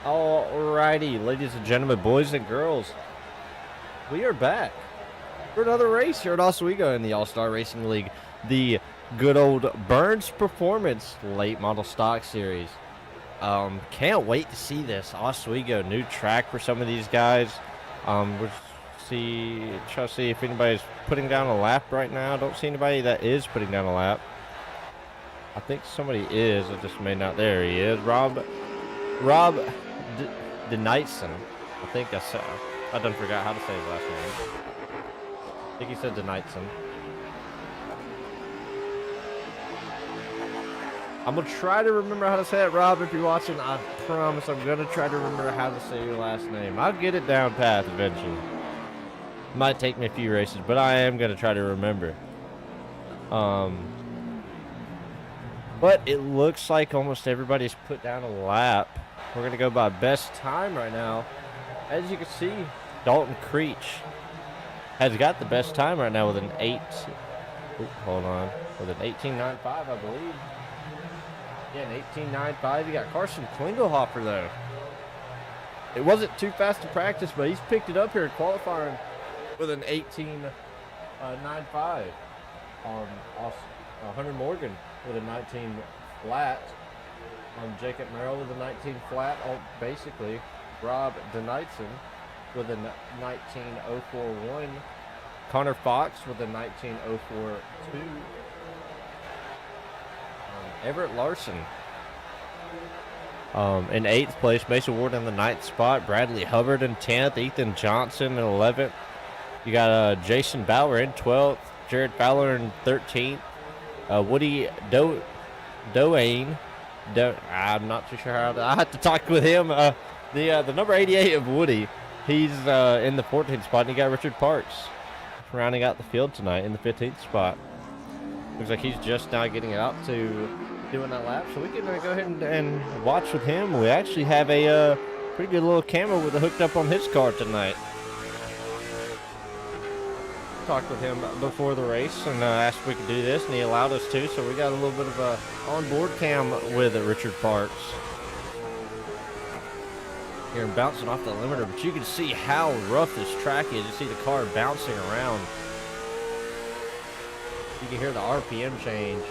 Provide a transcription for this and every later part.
Alrighty, ladies and gentlemen, boys and girls, we are back for another race here at Oswego in the All-Star Racing League, the good old Burns Performance Late Model Stock Series. Can't wait to see this Oswego new track for some of these guys. We'll try to see if anybody's putting down a lap right now. Don't see anybody that is putting down a lap. I think somebody is. I just may not. There he is, Rob Denightson. I think I done forgot how to say his last name. I think he said Denightson. I'm gonna try to remember how to say it, Rob. If you're watching, I promise I'm gonna try to remember how to say your last name. I'll get it down pat eventually. Might take me a few races, but I am gonna try to remember. But it looks like almost everybody's put down a lap. We're going to go by best time right now. As you can see, Dalton Creech has got the best time right now with an 18.95, I believe. Yeah, an 18.95. You got Carson Klingelhofer, though. It wasn't too fast to practice, but he's picked it up here in qualifying with an 18.95. Hunter Morgan with a 19 flat. Jacob Merrill with a 19 flat. Basically, Rob Denightson with a 19.041. Connor Fox with a 19.042. Everett Larson in 8th place. Mason Ward in the 9th spot. Bradley Hubbard in 10th. Ethan Johnson in 11th. You got Jason Bauer in 12th. Jared Fowler in 13th. Woody Doane. I'm not too sure how I have to talk with him. The number 88 of Woody, he's in the 14th spot, and you got Richard Parks rounding out the field tonight in the 15th spot. Looks like he's just now getting out to doing that lap, so we can go ahead and watch with him. We actually have a pretty good little camera with it hooked up on his car tonight. Talked with him before the race and asked if we could do this, and he allowed us to, so we got a little bit of a on-board cam with Richard Parks. Here bouncing off the limiter, but you can see how rough this track is. You see the car bouncing around. You can hear the RPM change.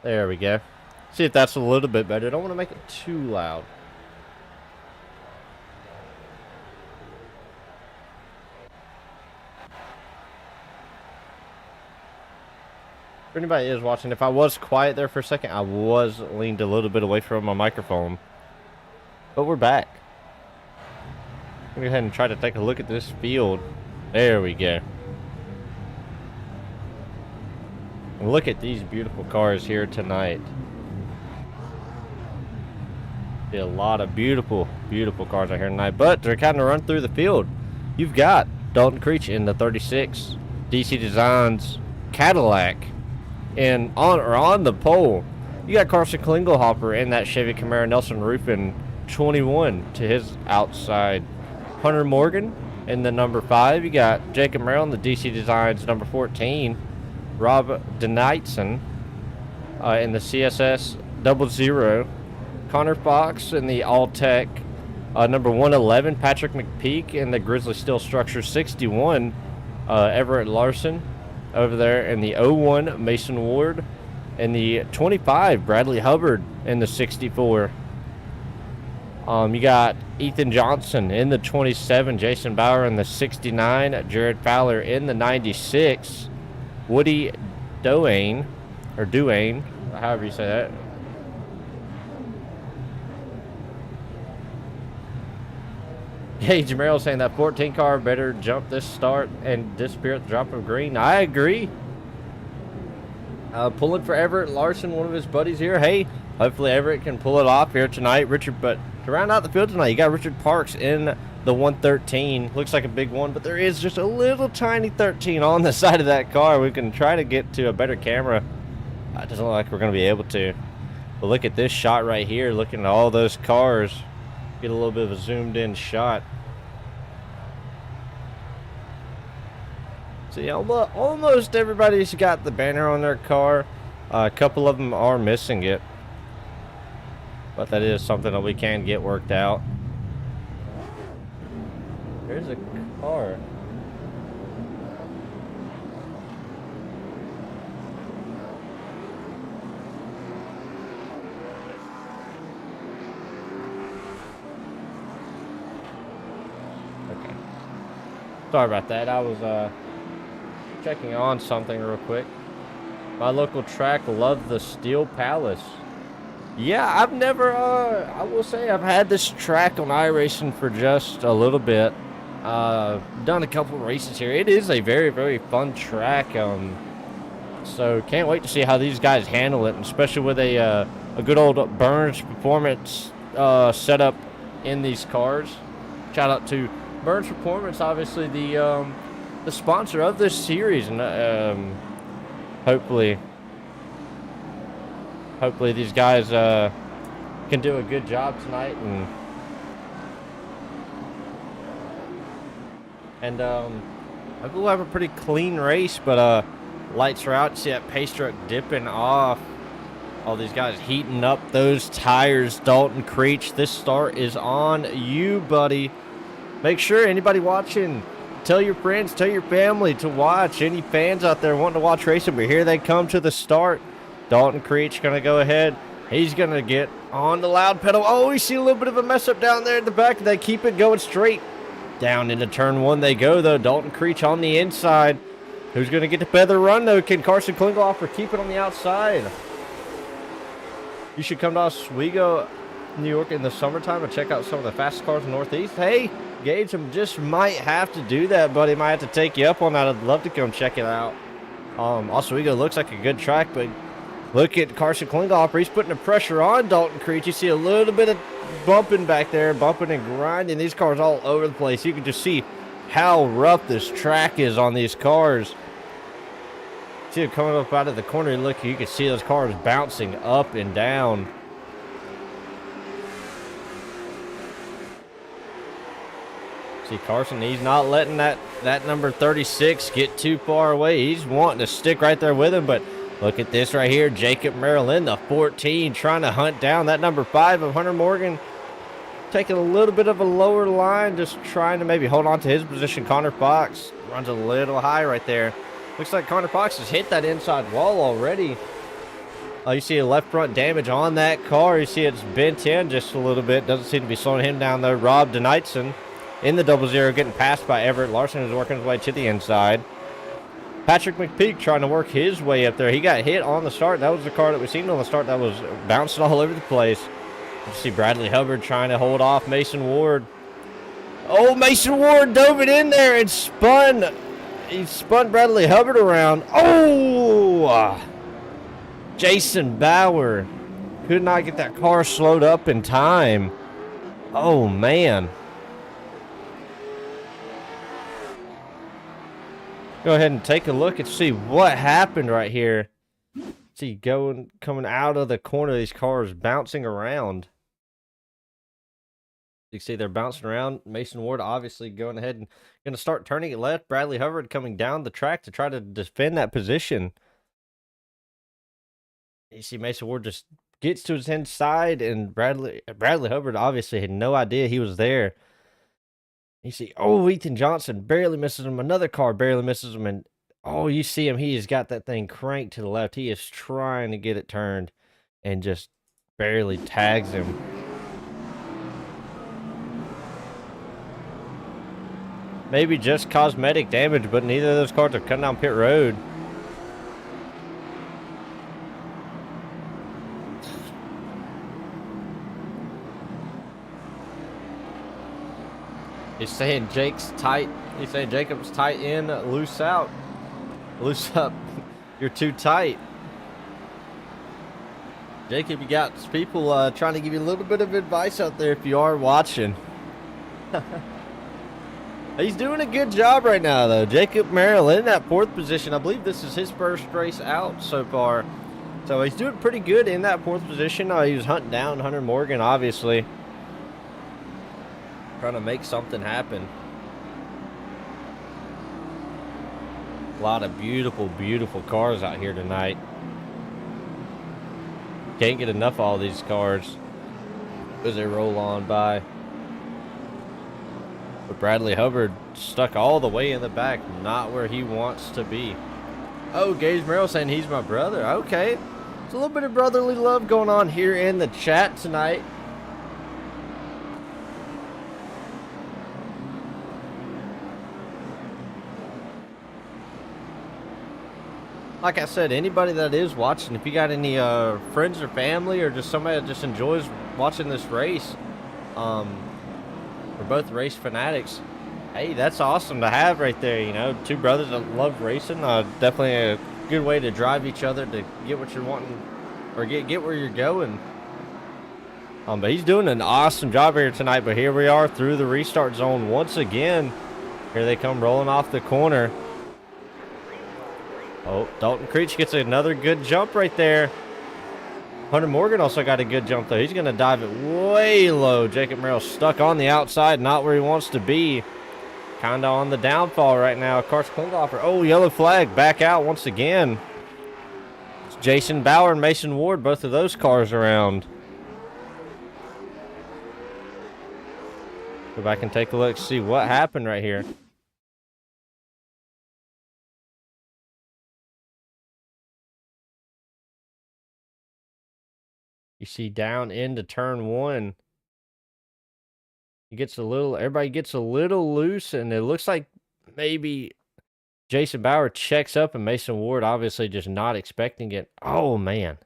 There we go. See if that's a little bit better. Don't want to make it too loud. For anybody is watching, if I was quiet there for a second, I was leaned a little bit away from my microphone. But we're back. Let me go ahead and try to take a look at this field. There we go. Look at these beautiful cars here tonight. See a lot of beautiful, beautiful cars out here tonight. But they're kind of run through the field. You've got Dalton Creech in the 36, DC Designs Cadillac. And on the pole, you got Carson Klingelhofer in that Chevy Camaro Nelson Rufin 21 to his outside. Hunter Morgan in the number 5. You got Jacob Merrill in the DC Designs number 14. Rob Denightson in the CSS 00. Connor Fox in the All-Tech number 111. Patrick McPeak in the Grizzly Steel Structure 61. Everett Larson over there in the 01, Mason Ward. In the 25, Bradley Hubbard in the 64. You got Ethan Johnson in the 27, Jason Bauer in the 69, Jared Fowler in the 96, Woody Doane, or Duane, however you say that. Gage Merrill saying that 14 car better jump this start and disappear at the drop of green. I agree. Pulling for Everett Larson, one of his buddies here. Hey, hopefully Everett can pull it off here tonight. But to round out the field tonight, you got Richard Parks in the 113. Looks like a big one, but there is just a little tiny 13 on the side of that car. We can try to get to a better camera. It doesn't look like we're going to be able to. But look at this shot right here. Looking at all those cars. Get a little bit of a zoomed in shot. See, almost everybody's got the banner on their car. A couple of them are missing it, but that is something that we can get worked out. There's a car. Okay. Sorry about that. I was checking on something real quick. My local track, love the Steel Palace. Yeah, I've never, I will say I've had this track on iRacing for just a little bit. Done a couple races here. It is a very, very fun track. So can't wait to see how these guys handle it, especially with a good old Burns Performance setup in these cars. Shout out to Burns Performance, obviously the sponsor of this series, and hopefully these guys can do a good job tonight, and hopefully we'll have a pretty clean race. But lights are out. You see that pace truck dipping off. All these guys heating up those tires. Dalton Creech, this start is on you, buddy. Make sure anybody watching, tell your friends, tell your family to watch. Any fans out there wanting to watch racing, but here they come to the start. Dalton Creech going to go ahead. He's going to get on the loud pedal. Oh, we see a little bit of a mess up down there at the back. They keep it going straight. Down into turn one they go, though. Dalton Creech on the inside. Who's going to get the feather run, though? Can Carson Klingelhofer keep it on the outside? You should come to Oswego, New York in the summertime and check out some of the fastest cars in the Northeast. Hey, Gage, I just might have to do that, buddy. Might have to take you up on that. I'd love to come check it out. Oswego looks like a good track, but look at Carson Klingelhofer. He's putting the pressure on Dalton Creech. You see a little bit of bumping back there, bumping and grinding. These cars all over the place. You can just see how rough this track is on these cars. See it coming up out of the corner. Look, you can see those cars bouncing up and down. See Carson, he's not letting that number 36 get too far away. He's wanting to stick right there with him, but look at this right here. Jacob Maryland, the 14, trying to hunt down that number 5 of Hunter Morgan. Taking a little bit of a lower line, just trying to maybe hold on to his position. Connor Fox runs a little high right there. Looks like Connor Fox has hit that inside wall already. You see a left front damage on that car. You see it's bent in just a little bit. Doesn't seem to be slowing him down though. Rob DeKnightson in the 00, getting passed by Everett Larson, who's working his way to the inside. Patrick McPeak trying to work his way up there. He got hit on the start. That was the car that we seen on the start that was bouncing all over the place. You see Bradley Hubbard trying to hold off Mason Ward. Oh, Mason Ward dove it in there and spun. He spun Bradley Hubbard around. Oh! Jason Bauer could not get that car slowed up in time. Oh, man. Go ahead and take a look and see what happened right here. See, coming out of the corner, these cars bouncing around. You can see they're bouncing around. Mason Ward obviously going ahead and going to start turning it left. Bradley Hubbard coming down the track to try to defend that position. You see Mason Ward just gets to his inside, and Bradley Hubbard obviously had no idea he was there. You see, oh, Ethan Johnson barely misses him. Another car barely misses him, and oh, you see him. He has got that thing cranked to the left. He is trying to get it turned and just barely tags him. Maybe just cosmetic damage, but neither of those cars are cutting down pit road. He's saying Jake's tight. He's saying Jacob's tight in, loose out. Loose up. You're too tight. Jacob, you got people trying to give you a little bit of advice out there if you are watching. He's doing a good job right now, though. Jacob Merrill in that 4th position. I believe this is his first race out so far. So he's doing pretty good in that 4th position. He was hunting down Hunter Morgan, obviously. Trying to make something happen. A lot of beautiful, beautiful cars out here tonight. Can't get enough of all these cars as they roll on by. But Bradley Hubbard stuck all the way in the back, not where he wants to be. Oh, Gage Merrill saying he's my brother. Okay. There's a little bit of brotherly love going on here in the chat tonight. Like I said, anybody that is watching, if you got any friends or family or just somebody that just enjoys watching this race, we're both race fanatics. Hey, that's awesome to have right there, you know, two brothers that love racing. Definitely a good way to drive each other to get what you're wanting or get where you're going. But he's doing an awesome job here tonight. But here we are through the restart zone once again. Here they come rolling off the corner. Oh, Dalton Creech gets another good jump right there. Hunter Morgan also got a good jump, though. He's going to dive it way low. Jacob Merrill stuck on the outside, not where he wants to be. Kind of on the downfall right now. Carson Klinghoffer. Oh, yellow flag. Back out once again. It's Jason Bauer and Mason Ward, both of those cars around. Go back and take a look, see what happened right here. You see down into turn one. He gets everybody gets a little loose, and it looks like maybe Jason Bauer checks up, and Mason Ward obviously just not expecting it. Oh, man.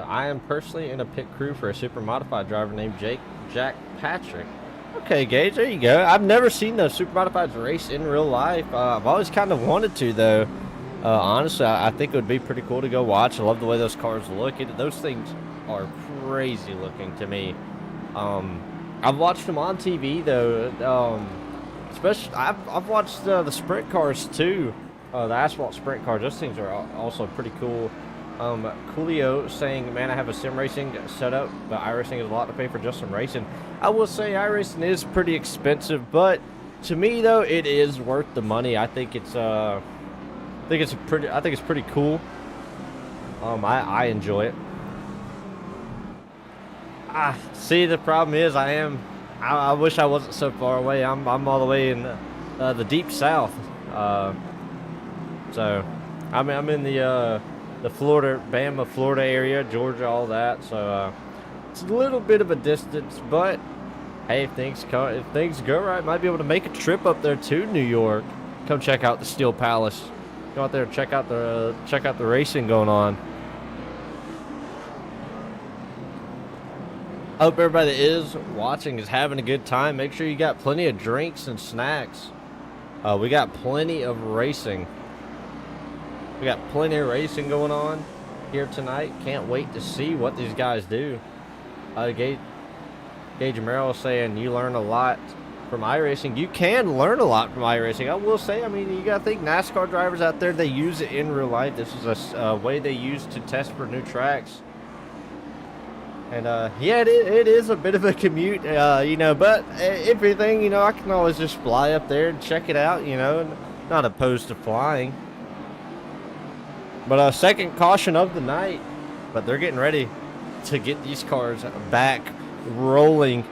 I am personally in a pit crew for a super modified driver named Jack Patrick. Okay, Gage, there you go. I've never seen those super modifieds race in real life. I've always kind of wanted to, though. Honestly, I think it would be pretty cool to go watch. I love the way those cars look. Those things are crazy looking to me. I've watched them on TV, though. Especially, I've watched the sprint cars, too. The asphalt sprint cars. Those things are also pretty cool. Coolio saying, man, I have a sim racing setup, but iRacing is a lot to pay for just some racing. I will say iRacing is pretty expensive, but to me though, it is worth the money. I think it's pretty cool. I enjoy it. See, the problem is I wish I wasn't so far away. I'm all the way in the deep south. So I'm in the Florida, Bama, Florida area, Georgia, all that. So it's a little bit of a distance, but hey, if things go right, might be able to make a trip up there to New York. Come check out the Steel Palace. Go out there and check out the racing going on. I hope everybody that is watching is having a good time. Make sure you got plenty of drinks and snacks. We got plenty of racing. We got plenty of racing going on here tonight. Can't wait to see what these guys do. Gage Merrill saying you learn a lot from iRacing. You can learn a lot from iRacing. I will say, I mean, you got to think NASCAR drivers out there, they use it in real life. This is a way they use to test for new tracks. And, yeah, it is a bit of a commute, you know, but if anything, you know, I can always just fly up there and check it out, you know, not opposed to flying. But second caution of the night, but they're getting ready to get these cars back rolling.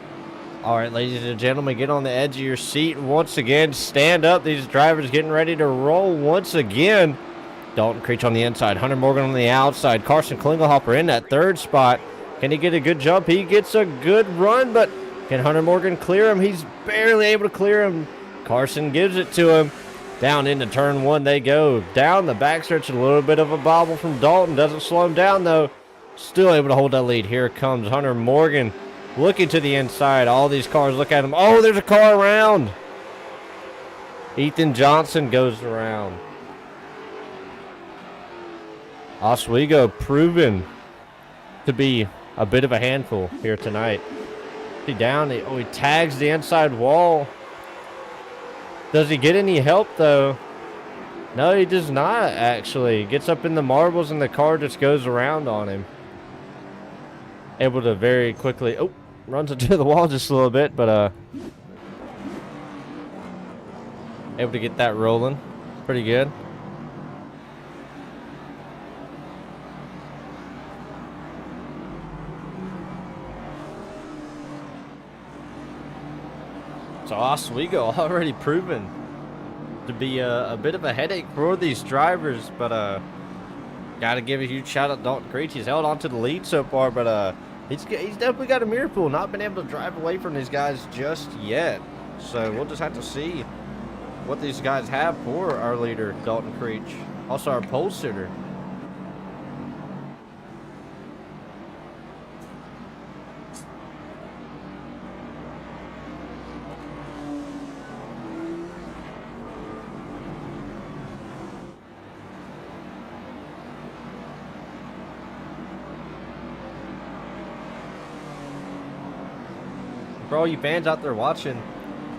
All right, ladies and gentlemen, get on the edge of your seat once again. Stand up. These drivers getting ready to roll once again. Dalton Creech on the inside, Hunter Morgan on the outside. Carson Klinghoffer in that third spot. Can he get a good jump? He gets a good run, but can Hunter Morgan clear him? He's barely able to clear him. Carson gives it to him. Down into turn one they go. Down the backstretch, a little bit of a bobble from Dalton. Doesn't slow him down, though. Still able to hold that lead. Here comes Hunter Morgan looking to the inside. All these cars look at him. Oh, there's a car around. Ethan Johnson goes around. Oswego proven to be a bit of a handful here tonight. He down. He tags the inside wall. Does he get any help, though? No, he does not, actually. Gets up in the marbles, and the car just goes around on him. Able to very quickly... Oh, runs into the wall just a little bit, but... Able to get that rolling. Pretty good. So Oswego already proven to be a bit of a headache for these drivers, but got to give a huge shout out to Dalton Creech. He's held on to the lead so far, but he's definitely got a mirror pool. Not been able to drive away from these guys just yet. So we'll just have to see what these guys have for our leader, Dalton Creech. Also our pole sitter. For all you fans out there watching,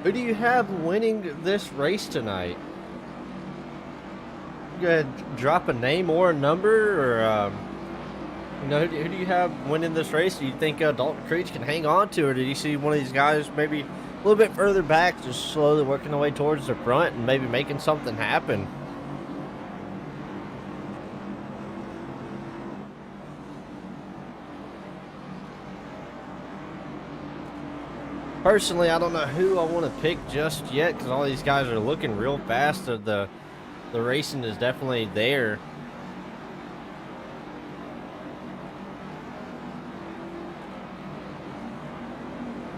who do you have winning this race tonight? Go ahead, drop a name or a number, or you know, who do you have winning this race? Do you think Dalton Creech can hang on to, or did you see one of these guys maybe a little bit further back, just slowly working their way towards the front and maybe making something happen? Personally, I don't know who I want to pick just yet because all these guys are looking real fast. The racing is definitely there.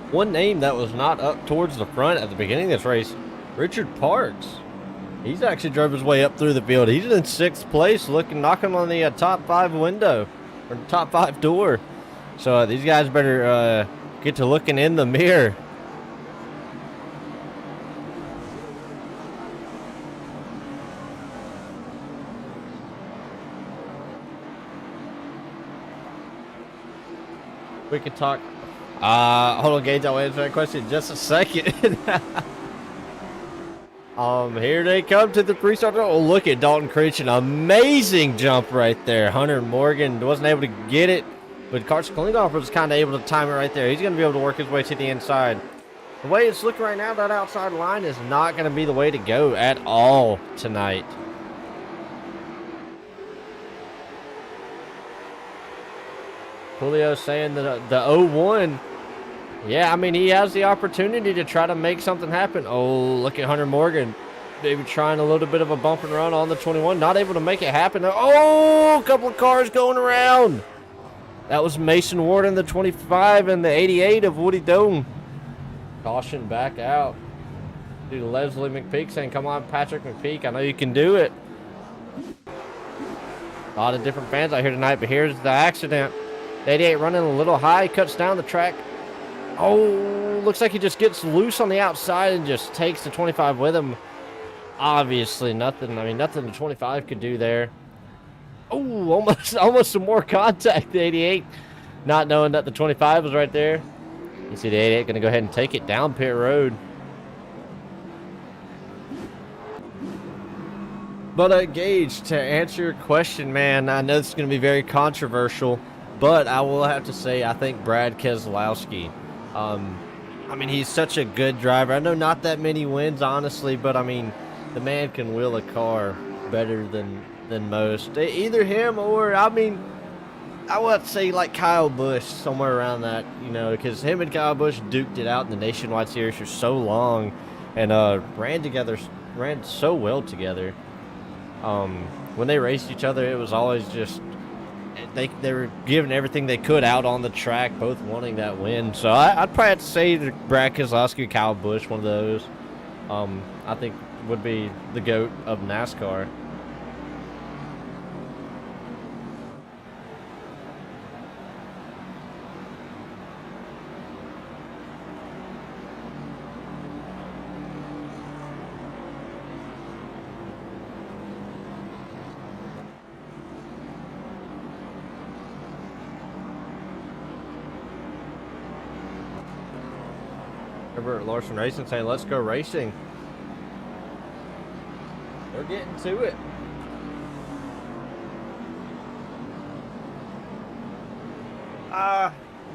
One name that was not up towards the front at the beginning of this race, Richard Parks. He's actually drove his way up through the field. He's in 6th place, knocking on the top 5 window, or top 5 door. So these guys better get to looking in the mirror. We could talk. Hold on, Gage. I'll answer that question in just a second. Here they come to the pre-start. Oh, look at Dalton Creech. An amazing jump right there. Hunter Morgan wasn't able to get it, but Carson Klingoff was kind of able to time it right there. He's going to be able to work his way to the inside. The way it's looking right now, that outside line is not going to be the way to go at all tonight. Julio saying that the 0-1, yeah, I mean, he has the opportunity to try to make something happen. Oh, look at Hunter Morgan. Maybe trying a little bit of a bump and run on the 21. Not able to make it happen. Oh, a couple of cars going around. That was Mason Ward in the 25 and the 88 of Woody Dome. Caution back out. Dude, Leslie McPeak saying, come on, Patrick McPeak. I know you can do it. A lot of different fans out here tonight, but here's the accident. The 88 running a little high, cuts down the track. Oh, looks like he just gets loose on the outside and just takes the 25 with him. Obviously nothing. I mean, nothing the 25 could do there. Oh, almost some more contact, the 88. Not knowing that the 25 was right there. You see the 88 going to go ahead and take it down pit road. But Gage, to answer your question, man, I know this is going to be very controversial, but I will have to say I think Brad Keselowski. I mean, he's such a good driver. I know not that many wins, honestly, but I mean, the man can wheel a car better than most. Either him or, I mean, I would say like Kyle Busch, somewhere around that, you know, because him and Kyle Busch duked it out in the Nationwide Series for so long and ran so well together. When they raced each other, it was always just they were giving everything they could out on the track, both wanting that win. So I'd probably have to say that Brad Keselowski, Kyle Busch, one of those, I think would be the GOAT of NASCAR. Herbert Larson Racing saying, let's go racing. They're getting to it.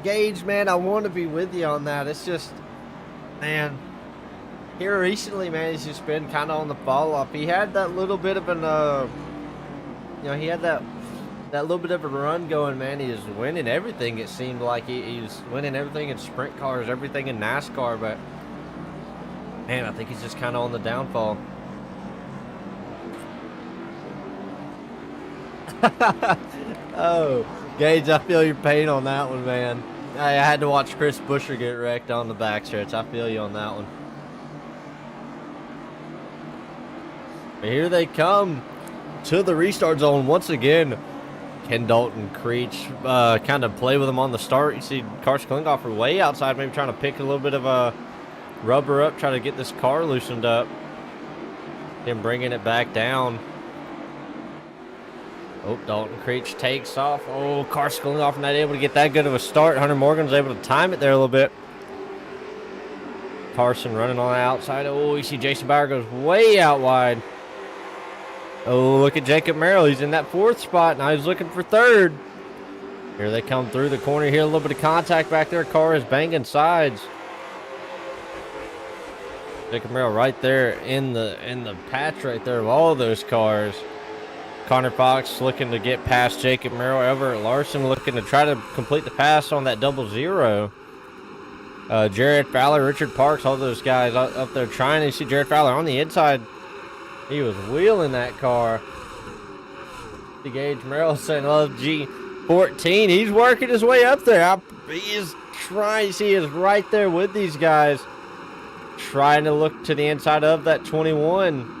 Gage, man, I want to be with you on that. It's just, man, Here recently, man, he's just been kind of on the fall off. He had that little bit of an, he had that little bit of a run going, man. He was winning everything. It seemed like he was winning everything in sprint cars, everything in NASCAR. But man, I think he's just kind of on the downfall. Oh, Gage, I feel your pain on that one, man. I had to watch Chris Buescher get wrecked on the backstretch. I feel you on that one. But here they come to the restart zone once again. Ken Dalton Creech kind of play with him on the start. You see Carson Klinghoffer way outside, maybe trying to pick a little bit of a rubber up, trying to get this car loosened up. Then bringing it back down. Oh, Dalton Creech takes off. Oh, Carson Klinghoffer not able to get that good of a start. Hunter Morgan was able to time it there a little bit. Carson running on the outside. Oh, you see Jason Bauer goes way out wide. Oh, look at Jacob Merrill. He's in that 4th spot. Now he's looking for 3rd. Here they come through the corner here. A little bit of contact back there. Car is banging sides. Jacob Merrill right there in the patch right there of all of those cars. Connor Fox looking to get past Jacob Merrill. Everett Larson looking to try to complete the pass on that 0-0. Jared Fowler, Richard Parks, all those guys up there trying to see Jared Fowler on the inside. He was wheeling that car. The Gage Merrill saying, love G14. He's working his way up there. He is trying. He is right there with these guys. Trying to look to the inside of that 21.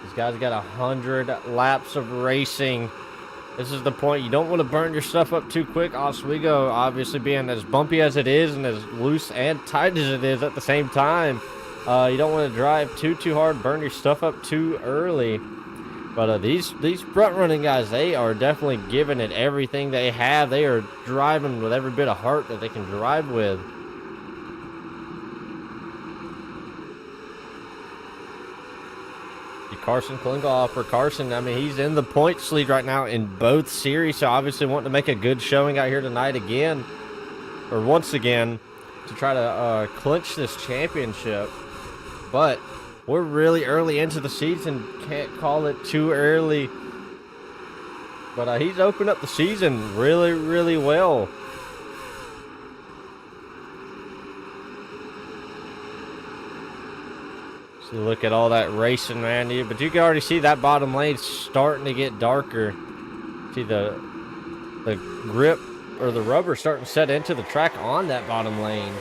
These guys got 100 laps of racing. This is the point. You don't want to burn your stuff up too quick. Oswego obviously being as bumpy as it is and as loose and tight as it is at the same time. You don't want to drive too hard, burn your stuff up too early. But these front running guys, they are definitely giving it everything they have. They are driving with every bit of heart that they can drive with. Carson Klinghoffer. Carson, I mean, he's in the points lead right now in both series, so obviously wanting to make a good showing out here tonight again, or once again, to try to clinch this championship. But we're really early into the season. Can't call it too early. But he's opened up the season really, really well. So look at all that racing, man. But you can already see that bottom lane starting to get darker. See the grip or the rubber starting to set into the track on that bottom lane.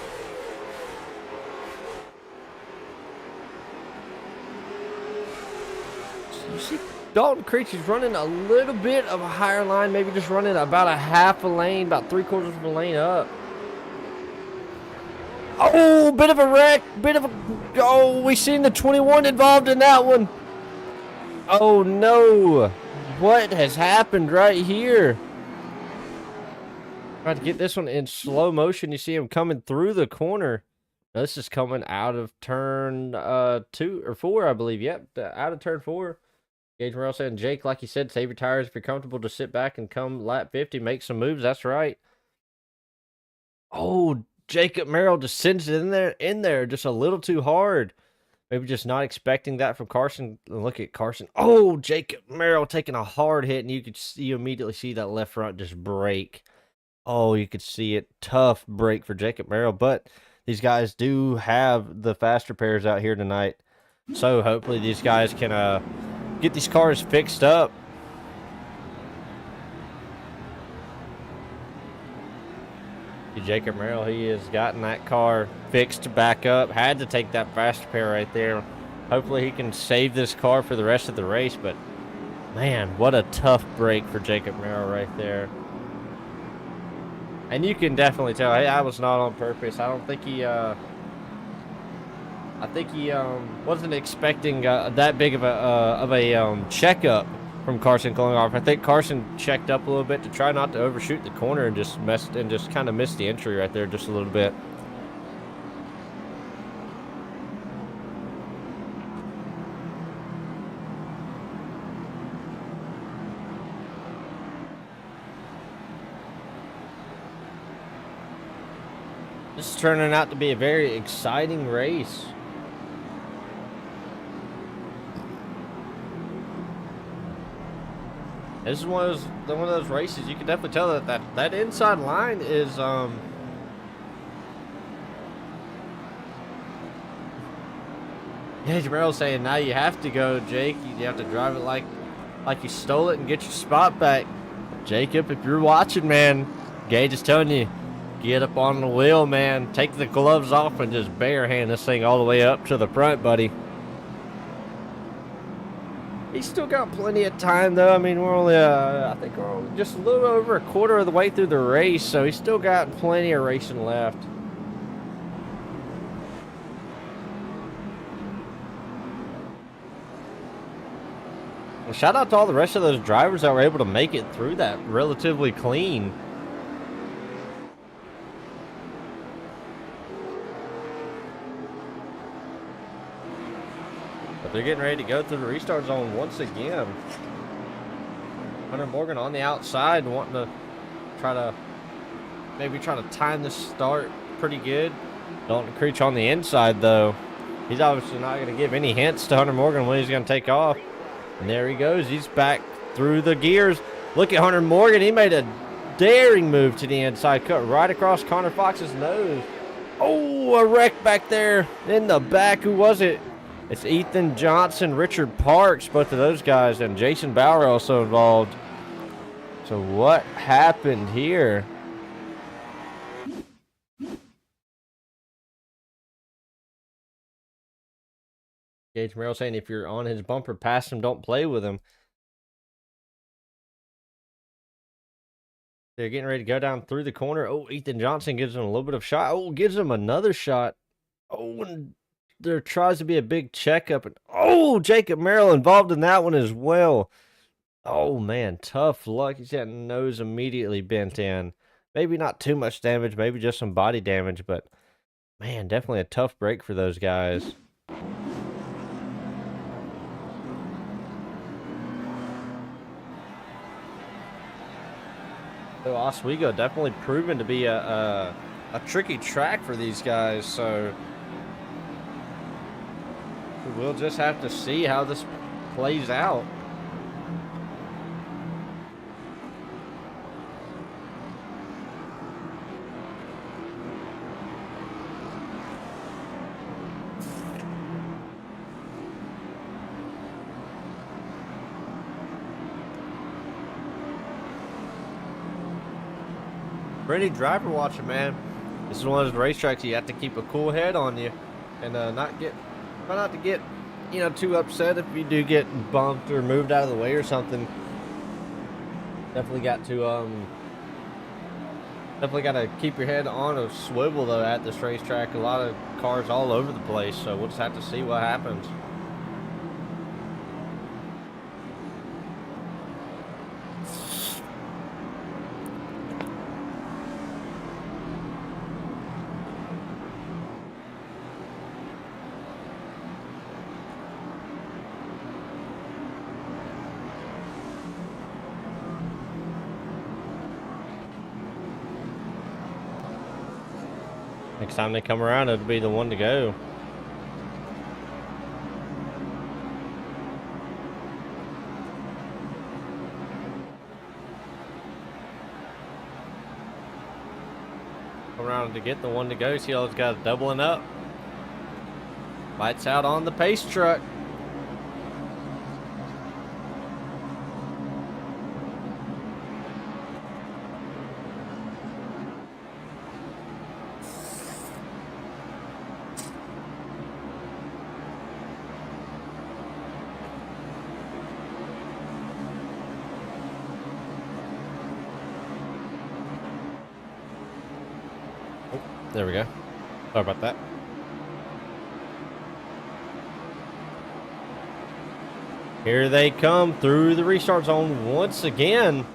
So you see Dalton Creech is running a little bit of a higher line, maybe just running about a half a lane, about 3/4 of a lane up. Oh, bit of a wreck, oh, we seen the 21 involved in that one. Oh no, what has happened right here? Try to get this one in slow motion. You see him coming through the corner. Now, this is coming out of turn 2 or 4, I believe. Yep, out of turn 4. Gage Merrill saying, Jake, like you said, save your tires if you're comfortable. Just sit back and come lap 50, make some moves. That's right. Oh, Jacob Merrill just sends it in there just a little too hard. Maybe just not expecting that from Carson. Look at Carson. Oh, Jacob Merrill taking a hard hit, and you immediately see that left front just break. Oh, you could see it. Tough break for Jacob Merrill, but these guys do have the faster pairs out here tonight. So hopefully these guys can get these cars fixed up. Jacob Merrill, he has gotten that car fixed back up. Had to take that faster pair right there. Hopefully he can save this car for the rest of the race. But, man, what a tough break for Jacob Merrill right there. And you can definitely tell, hey, I was not on purpose. I don't think he, wasn't expecting that big of a checkup from Carson Klinghoffer. I think Carson checked up a little bit to try not to overshoot the corner and just kind of missed the entry right there just a little bit. This is turning out to be a very exciting race. This is one of those races you can definitely tell that inside line is yeah, Jabrell's saying now you have to go, Jake. You have to drive it like you stole it and get your spot back. Jacob, if you're watching, man, Gage is telling you, get up on the wheel, man. Take the gloves off and just bare hand this thing all the way up to the front, buddy. He's still got plenty of time, though. I mean, we're only, I think we're only just a little over a quarter of the way through the race, so he's still got plenty of racing left. Well, shout out to all the rest of those drivers that were able to make it through that relatively clean. But they're getting ready to go through the restart zone once again. Hunter Morgan on the outside, wanting to maybe try to time the start pretty good. Dalton Creech on the inside, though. He's obviously not going to give any hints to Hunter Morgan when he's going to take off. And there he goes. He's back through the gears. Look at Hunter Morgan. He made a daring move to the inside, cut right across Connor Fox's nose. Oh, a wreck back there in the back. Who was it? It's Ethan Johnson, Richard Parks, both of those guys, and Jason Bauer also involved. So what happened here? Gage Merrill saying if you're on his bumper, pass him, don't play with him. They're getting ready to go down through the corner. Oh, Ethan Johnson gives him a little bit of shot. Oh, gives him another shot. Oh, and there tries to be a big checkup. And oh, Jacob Merrill involved in that one as well. Oh, man, tough luck. He's got nose immediately bent in. Maybe not too much damage, maybe just some body damage, but man, definitely a tough break for those guys. So Oswego definitely proven to be a tricky track for these guys, so we'll just have to see how this plays out. For any driver watching, man, this is one of those racetracks you have to keep a cool head on you, and try not to get, too upset if you do get bumped or moved out of the way or something. Definitely got to keep your head on a swivel though at this racetrack. A lot of cars all over the place, so we'll just have to see what happens. Next time they come around, it'll be the one to go. Come around to get the one to go. See all those guys doubling up. Lights out on the pace truck. There we go. Sorry about that. Here they come through the restart zone once again.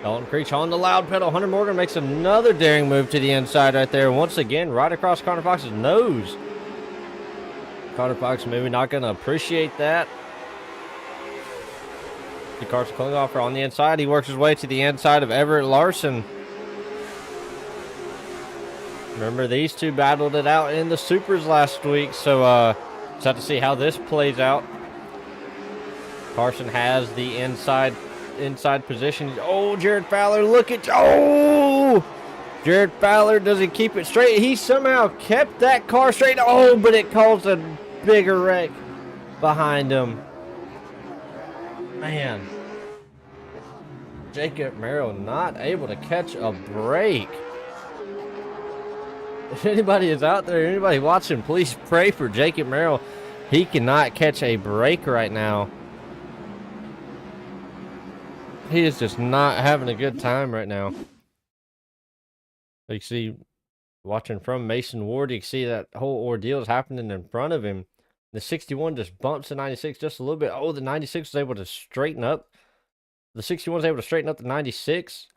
Dalton Creech on the loud pedal. Hunter Morgan makes another daring move to the inside right there. Once again, right across Connor Fox's nose. Connor Fox maybe not going to appreciate that. The Carson Klinghoffer on the inside. He works his way to the inside of Everett Larson. Remember, these two battled it out in the Supers last week, so just have to see how this plays out. Carson has the inside position. Oh, Jared Fowler, look at, oh! Jared Fowler, does he keep it straight? He somehow kept that car straight. Oh, but it caused a bigger wreck behind him. Man. Jacob Merrill not able to catch a break. If anybody is out there, anybody watching, please pray for Jacob Merrill. He cannot catch a break right now. He is just not having a good time right now. You see, watching from Mason Ward, you can see that whole ordeal is happening in front of him. The 61 just bumps the 96 just a little bit. Oh, the 96 was able to straighten up. The 61 was able to straighten up the 96.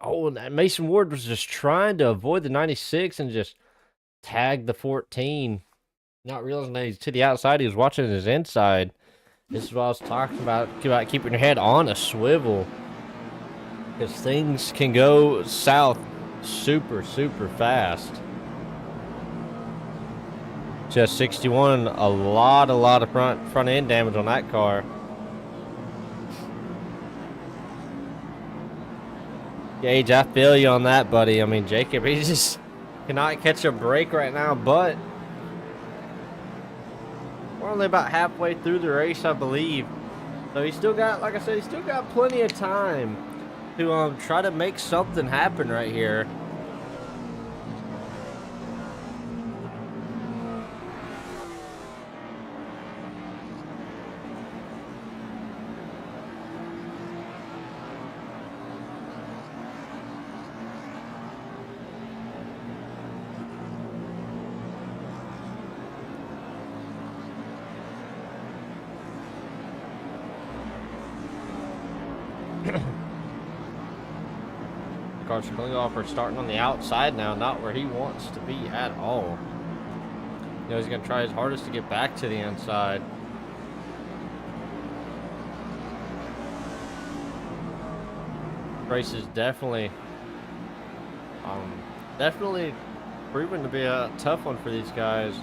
Oh, and Mason Ward was just trying to avoid the 96 and just tag the 14. Not realizing that he's to the outside. He was watching his inside. This is what I was talking about keeping your head on a swivel. Because things can go south super, super fast. Just 61, a lot of front end damage on that car. Gage, I feel you on that, buddy. I mean, Jacob, he just cannot catch a break right now, but we're only about halfway through the race, I believe. So he's still got, like I said, he's still got plenty of time to try to make something happen right here. Carson Klinghoffer starting on the outside now, not where he wants to be at all. You know, he's going to try his hardest to get back to the inside. Race is definitely proven to be a tough one for these guys.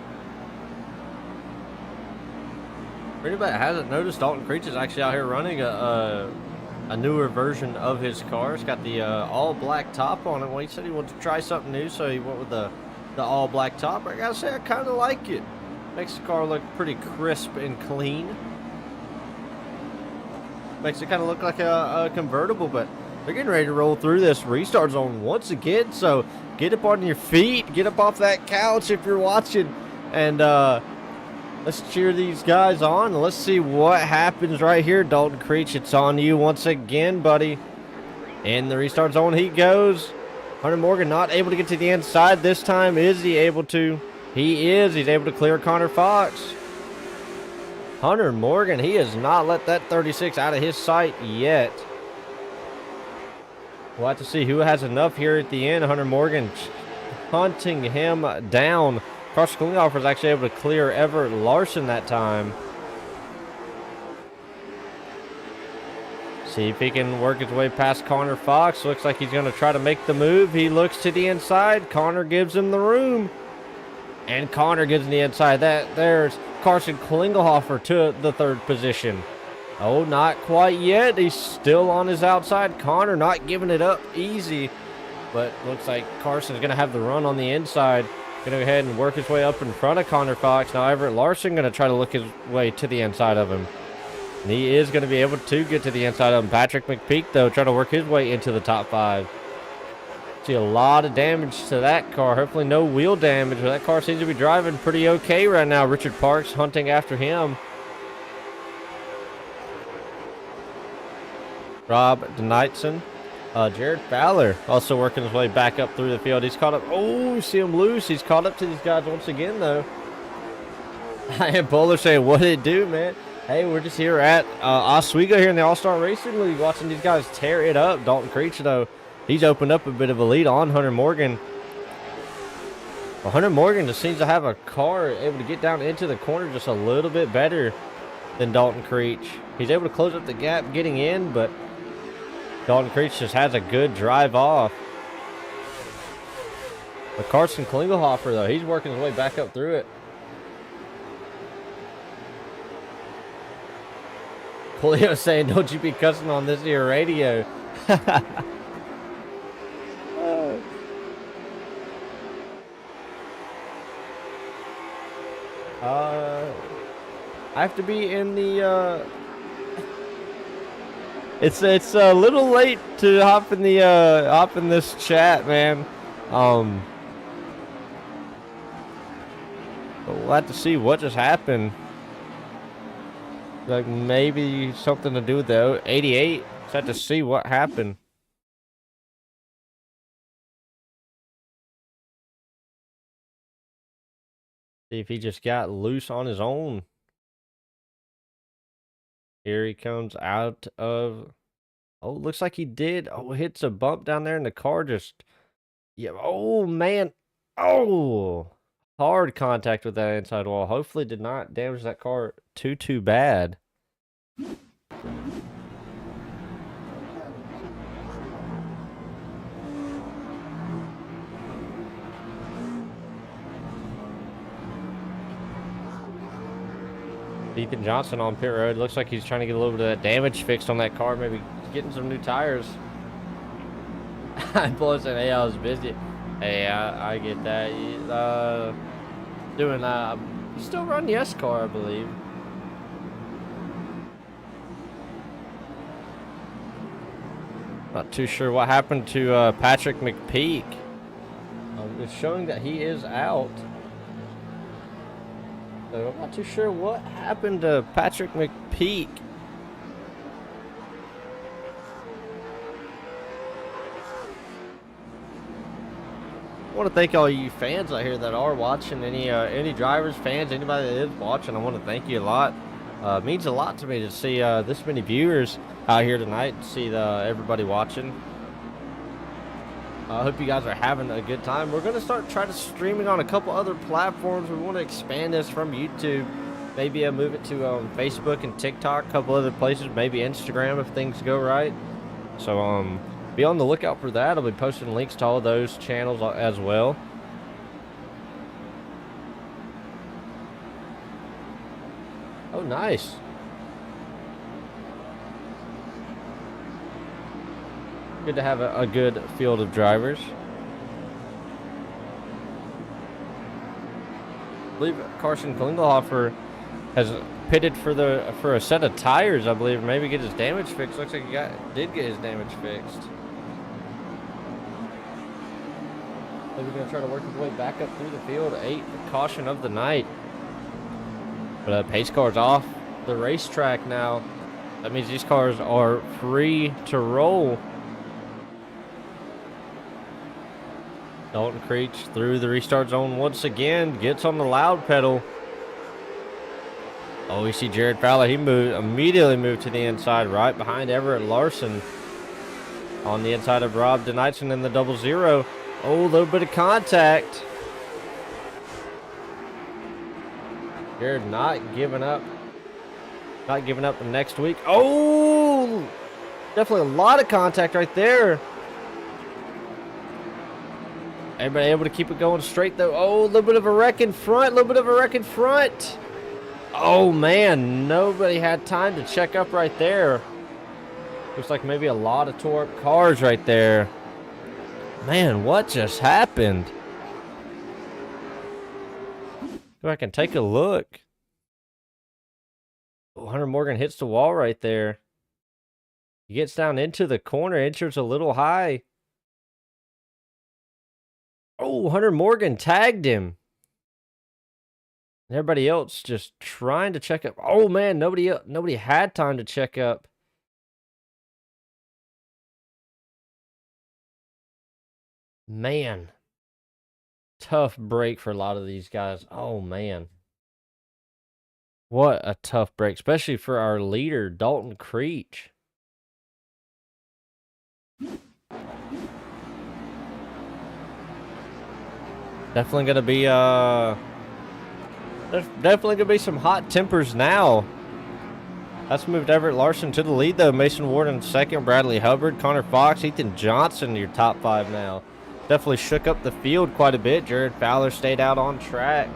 For anybody that hasn't noticed, Dalton Creech is actually out here running a newer version of his car. It's got the all black top on it. Well, he said he wanted to try something new, so he went with the all black top. I gotta say, I kind of like it. Makes the car look pretty crisp and clean. Makes it kind of look like a convertible, but they're getting ready to roll through this restart zone once again. So get up on your feet, get up off that couch if you're watching, and let's cheer these guys on. Let's see what happens right here. Dalton Creech, it's on you once again, buddy. In the restart zone he goes. Hunter Morgan not able to get to the inside this time. Is he able to? He is. He's able to clear Connor Fox. Hunter Morgan, he has not let that 36 out of his sight yet. We'll have to see who has enough here at the end. Hunter Morgan hunting him down. Carson Klinghoffer was actually able to clear Everett Larson that time. See if he can work his way past Connor Fox. Looks like he's going to try to make the move. He looks to the inside. Connor gives him the room. And Connor gives him the inside. There's Carson Klinghoffer to the third position. Oh, not quite yet. He's still on his outside. Connor not giving it up easy. But looks like Carson's going to have the run on the inside. Going to go ahead and work his way up in front of Connor Fox. Now Everett Larson going to try to look his way to the inside of him. And he is going to be able to get to the inside of him. Patrick McPeak, though, trying to work his way into the top 5. See a lot of damage to that car. Hopefully no wheel damage, but that car seems to be driving pretty okay right now. Richard Parks hunting after him. Rob Denightson. Jared Fowler also working his way back up through the field. He's caught up. Oh, see him loose. He's caught up to these guys once again, though. I am Bowler saying, what did it do, man? Hey, we're just here at Oswego here in the All-Star Racing League watching these guys tear it up. Dalton Creech, though, he's opened up a bit of a lead on Hunter Morgan. Well, Hunter Morgan just seems to have a car able to get down into the corner just a little bit better than Dalton Creech. He's able to close up the gap getting in, but Dalton Creech just has a good drive off. But Carson Klingelhofer, though, he's working his way back up through it. Julio saying, don't you be cussing on this here radio. I have to be in the, It's a little late to hop in the, hop in this chat, man. But we'll have to see what just happened. Like maybe something to do with the 88. Just have to see what happened. See if he just got loose on his own. Here he comes out of. Oh, looks like he did. Oh, hits a bump down there, and the car just. Yeah. Oh man. Oh, hard contact with that inside wall. Hopefully, did not damage that car too bad. Ethan Johnson on pit road. Looks like he's trying to get a little bit of that damage fixed on that car. Maybe getting some new tires. Boy said, hey, I was busy. Hey, I get that. Doing, you still run the S car, I believe. Not too sure what happened to Patrick McPeak. It's showing that he is out. So I'm not too sure what happened to Patrick McPeak. I want to thank all you fans out here that are watching. Any drivers, fans, anybody that is watching, I want to thank you a lot. It means a lot to me to see this many viewers out here tonight, and see everybody watching. I hope you guys are having a good time. We're going to try to streaming on a couple other platforms. We want to expand this from YouTube. Maybe move it to Facebook and TikTok, a couple other places, maybe Instagram if things go right. So be on the lookout for that. I'll be posting links to all of those channels as well. Oh, nice. Good to have a good field of drivers. I believe Carson Klingelhofer has pitted for a set of tires, I believe, maybe get his damage fixed. Looks like he did get his damage fixed. Maybe gonna try to work his way back up through the field. 8th caution of the night. But pace car's off the racetrack now. That means these cars are free to roll. Dalton Creech through the restart zone once again. Gets on the loud pedal. Oh, we see Jared Fowler. He immediately moved to the inside, right behind Everett Larson. On the inside of Rob Denightson in the 00. Oh, a little bit of contact. Jared not giving up. Not giving up the next week. Oh, definitely a lot of contact right there. Everybody able to keep it going straight, though. Oh, a little bit of a wreck in front. A little bit of a wreck in front. Oh, man. Nobody had time to check up right there. Looks like maybe a lot of tore up cars right there. Man, what just happened? Go back and take a look. Oh, Hunter Morgan hits the wall right there. He gets down into the corner. Enters a little high. Oh, Hunter Morgan tagged him. And everybody else just trying to check up. Oh, man, nobody had time to check up. Man. Tough break for a lot of these guys. Oh, man. What a tough break, especially for our leader, Dalton Creech. Definitely gonna be there's definitely gonna be some hot tempers now. That's moved Everett Larson to the lead though. Mason Ward in second, Bradley Hubbard, Connor Fox, Ethan Johnson, your top 5 now. definitely shook up the field quite a bit. Jared Fowler stayed out on track.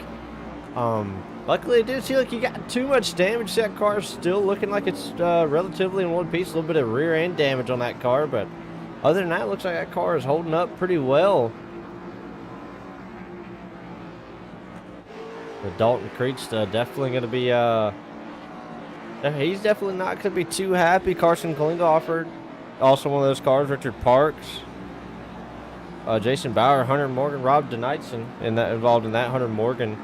Luckily, it didn't seem like he got too much damage. That car's still looking like it's relatively in one piece. A little bit of rear end damage on that car, but other than that, it looks like that car is holding up pretty well. But Dalton Creek's definitely going to be, he's definitely not going to be too happy. Carson Klinghoffer, also one of those cars. Richard Parks, Jason Bauer, Hunter Morgan, Rob DeKnightson involved in that. Hunter Morgan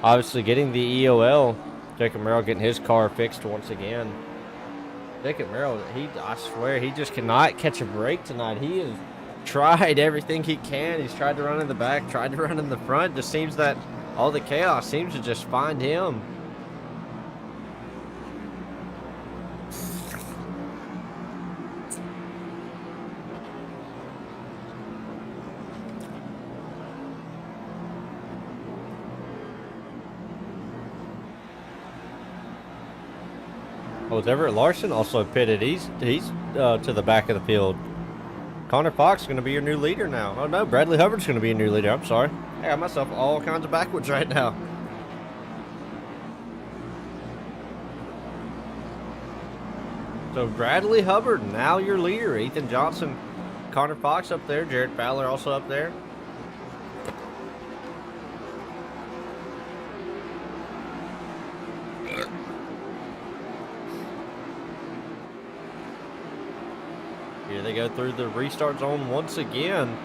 obviously getting the EOL. Jacob Merrill getting his car fixed once again. Jacob Merrill, I swear, he just cannot catch a break tonight. He has tried everything he can. He's tried to run in the back, tried to run in the front. Just seems that all the chaos seems to just find him. Oh, is Everett Larson also pitted? He's to the back of the field. Connor Fox is going to be your new leader now. Oh, no, Bradley Hubbard's going to be your new leader. I'm sorry. I got myself all kinds of backwards right now. So Bradley Hubbard, now your leader. Ethan Johnson, Connor Fox up there. Jared Fowler also up there. Here they go through the restart zone once again.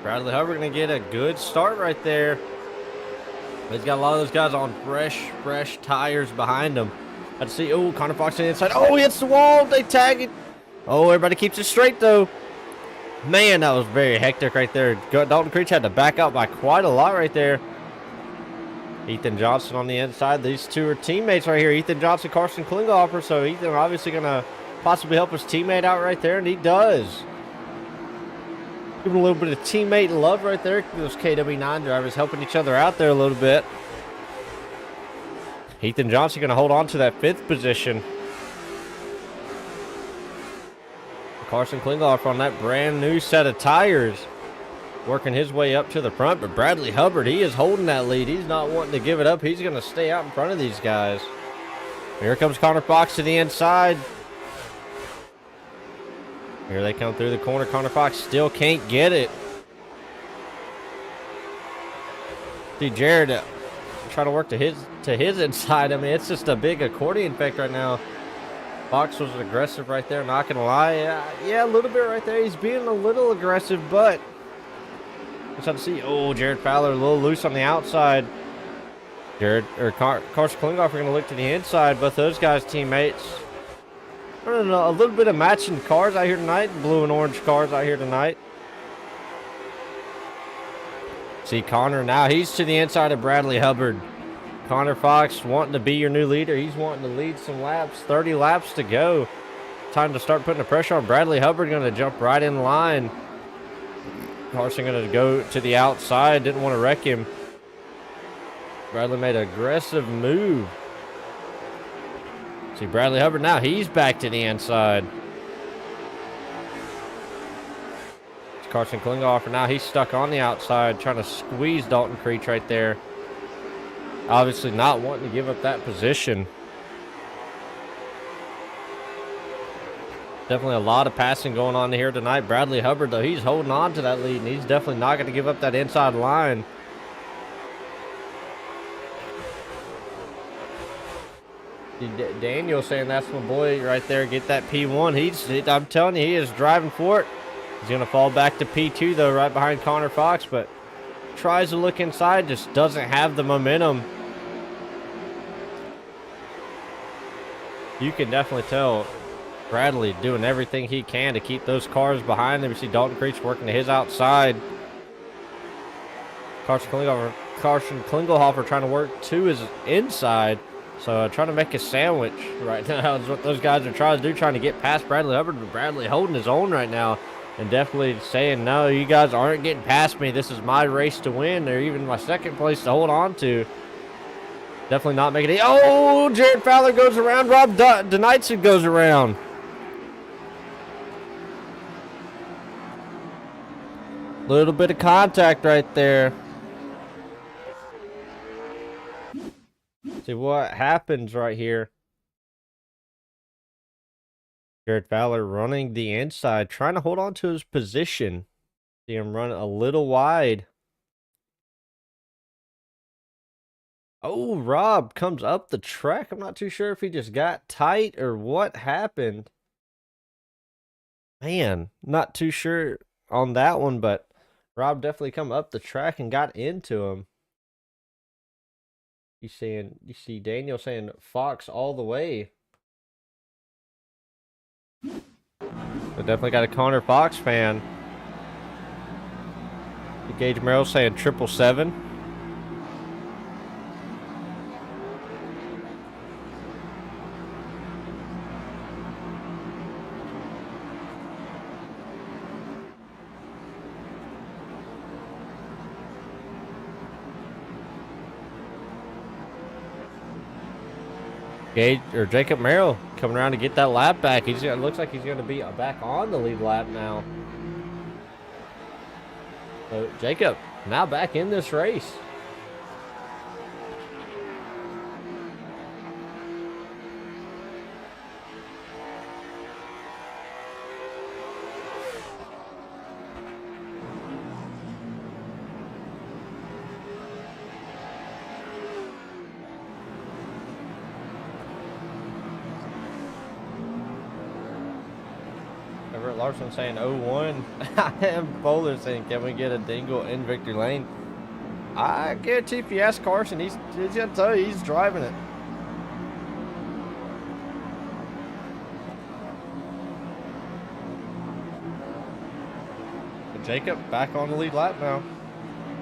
Bradley Hubbard going to get a good start right there. He's got a lot of those guys on fresh tires behind him. Let's see. Oh, Connor Fox on the inside. Oh, he hits the wall. They tag it. Oh, everybody keeps it straight, though. Man, that was very hectic right there. Dalton Creech had to back out by quite a lot right there. Ethan Johnson on the inside. These two are teammates right here. Ethan Johnson, Carson Klinghoffer. So Ethan obviously going to possibly help his teammate out right there, and he does. Giving a little bit of teammate love right there. Those KW9 drivers helping each other out there a little bit. Ethan Johnson going to hold on to that 5th position. Carson Klinghoffer on that brand new set of tires, working his way up to the front. But Bradley Hubbard, he is holding that lead. He's not wanting to give it up. He's going to stay out in front of these guys. Here comes Connor Fox to the inside. Here they come through the corner. Connor Fox still can't get it. See Jared trying to work to his inside. I mean, it's just a big accordion effect right now. Fox was aggressive right there, not gonna lie. Yeah, a little bit right there. He's being a little aggressive, but let's have to see. Oh, Jared Fowler a little loose on the outside. Carson Klinghoffer going to look to the inside. Both those guys teammates. I don't know, a little bit of matching cars out here tonight. Blue and orange cars out here tonight. See Connor now. He's to the inside of Bradley Hubbard. Connor Fox wanting to be your new leader. He's wanting to lead some laps. 30 laps to go. Time to start putting the pressure on. Bradley Hubbard going to jump right in line. Carson going to go to the outside. Didn't want to wreck him. Bradley made an aggressive move. See Bradley Hubbard now. He's back to the inside. It's Carson Klinghoffer now. He's stuck on the outside, trying to squeeze Dalton Creech right there. Obviously not wanting to give up that position. Definitely a lot of passing going on here tonight. Bradley Hubbard, though, he's holding on to that lead, and he's definitely not going to give up that inside line. Daniel saying that's my boy right there. Get that P1. I'm telling you, he is driving for it. He's going to fall back to P2, though, right behind Connor Fox, but tries to look inside, just doesn't have the momentum. You can definitely tell Bradley doing everything he can to keep those cars behind him. You see Dalton Creech working to his outside. Carson Klinghoffer trying to work to his inside. So trying to make a sandwich right now is what those guys are trying to do, trying to get past Bradley Hubbard. But Bradley holding his own right now and definitely saying, no, you guys aren't getting past me. This is my race to win, or even my second place to hold on to. Definitely not making it. Oh, Jared Fowler goes around. Rob DeKnightson goes around. Little bit of contact right there. See what happens right here. Garrett Fowler running the inside, trying to hold on to his position. See him run a little wide. Oh, Rob comes up the track. I'm not too sure if he just got tight or what happened. Man, not too sure on that one, but Rob definitely come up the track and got into him. You see Daniel saying Fox all the way. So definitely got a Connor Fox fan. Gage Merrill saying 777. Gage or Jacob Merrill coming around to get that lap back. It looks like he's going to be back on the lead lap now. So Jacob now back in this race. Everett Larson saying 0-1. And Bowler saying, can we get a dingle in victory lane? I guarantee if you ask Carson, he's going to tell you he's driving it. But Jacob back on the lead lap now.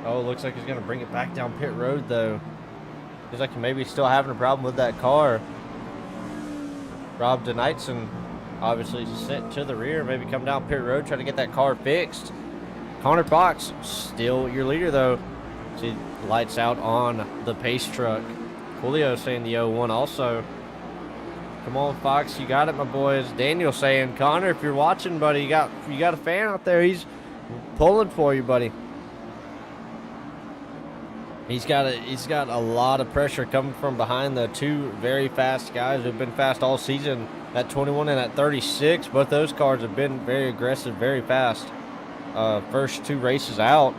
Oh, looks like he's going to bring it back down pit road, though. Looks like he may be still having a problem with that car. Rob DeKnightson obviously sent to the rear, maybe come down pit road, try to get that car fixed. Connor Fox, still your leader though. See, lights out on the pace truck. Julio saying the 0-1 also. Come on, Fox, you got it, my boys. Daniel saying, Connor, if you're watching, buddy, you got a fan out there. He's pulling for you, buddy. He's got a lot of pressure coming from behind the two very fast guys who've been fast all season. At 21 and at 36, both those cars have been very aggressive, very fast. First two races out.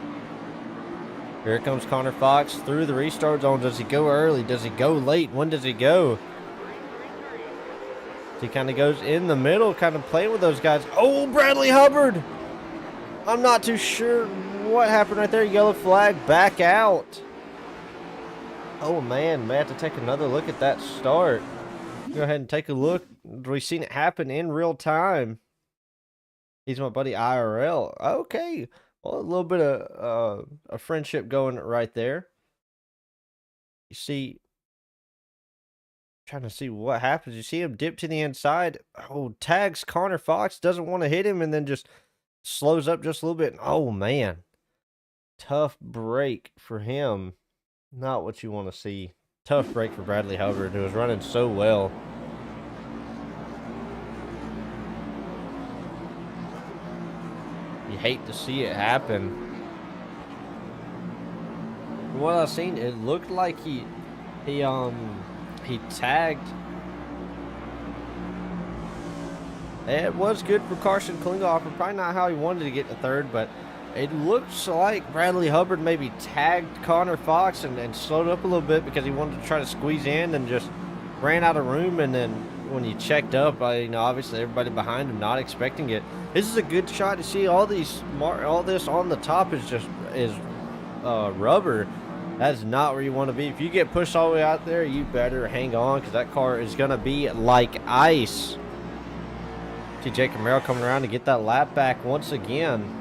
Here comes Connor Fox through the restart zone. Does he go early? Does he go late? When does he go? He kind of goes in the middle, kind of playing with those guys. Oh, Bradley Hubbard! I'm not too sure what happened right there. Yellow flag, back out. Oh, man, may have to take another look at that start. Go ahead and take a look. We've seen it happen in real time. He's my buddy IRL. Okay. Well, a little bit of a friendship going right there. You see, trying to see what happens. You see him dip to the inside. Oh, tags Connor Fox. Doesn't want to hit him and then just slows up just a little bit. Oh, man. Tough break for him. Not what you want to see. Tough break for Bradley Hubbard, who was running so well. You hate to see it happen. From what I've seen, it looked like he tagged. It was good for Carson Klinghoffer. Probably not how he wanted to get to third, but it looks like Bradley Hubbard maybe tagged Connor Fox and slowed up a little bit because he wanted to try to squeeze in and just ran out of room. And then when he checked up, obviously everybody behind him not expecting it. This is a good shot to see. All this on the top is rubber. That's not where you want to be. If you get pushed all the way out there, you better hang on because that car is going to be like ice. See Jacob Merrill coming around to get that lap back once again.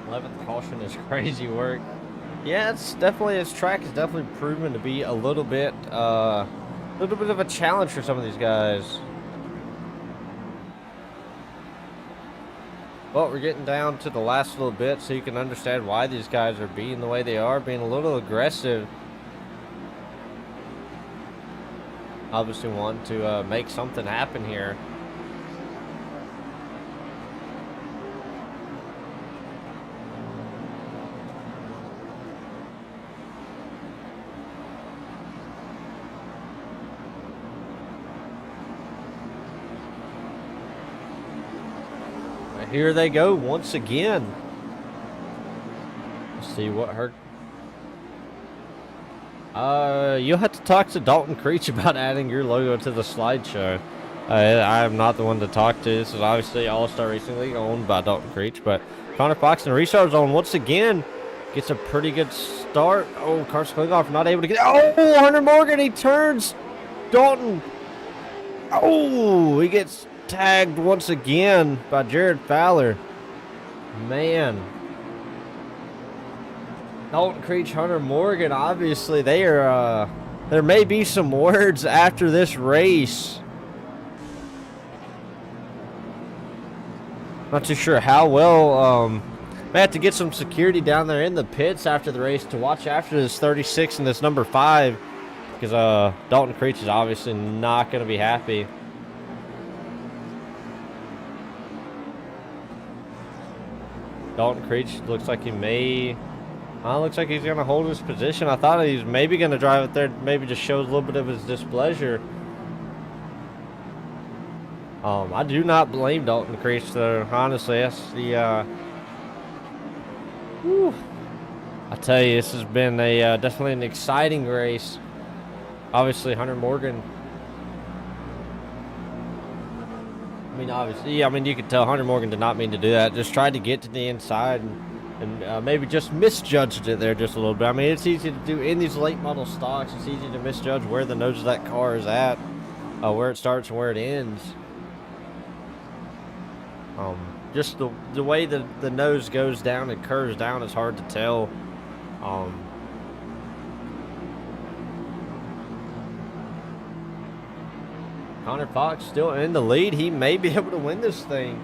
11th caution is crazy work. Yeah, it's definitely, his track is definitely proven to be a little bit of a challenge for some of these guys. But we're getting down to the last little bit so you can understand why these guys are being the way they are, being a little aggressive. Obviously wanting to make something happen here. Here they go once again. Let's see what her... you'll have to talk to Dalton Creech about adding your logo to the slideshow. I am not the one to talk to. This is obviously All-Star Racing League owned by Dalton Creech, but Connor Fox in the restart zone once again gets a pretty good start. Oh, Carson Klingoff not able to get... Oh, Hunter Morgan, he turns Dalton. Oh, he gets tagged once again by Jared Fowler. Man. Dalton Creech, Hunter Morgan, obviously they are, there may be some words after this race. Not too sure how well, may have to get some security down there in the pits after the race to watch after this 36 and this number 5. Because, Dalton Creech is obviously not going to be happy. Dalton Creech looks like he may... looks like he's going to hold his position. I thought he was maybe going to drive it there. Maybe just shows a little bit of his displeasure. I do not blame Dalton Creech, though. Honestly, that's the... whew. I tell you, this has been a definitely an exciting race. Obviously, Hunter Morgan... I mean, obviously, yeah, I mean, you could tell Hunter Morgan did not mean to do that. Just tried to get to the inside and maybe just misjudged it there just a little bit. I mean, it's easy to do in these late model stocks. It's easy to misjudge where the nose of that car is at, where it starts and where it ends. Just the way the nose goes down and curves down is hard to tell. Connor Fox still in the lead. He may be able to win this thing.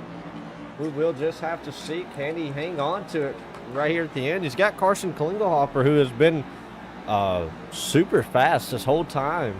We will just have to see. Can he hang on to it right here at the end? He's got Carson Klingelhofer, who has been super fast this whole time.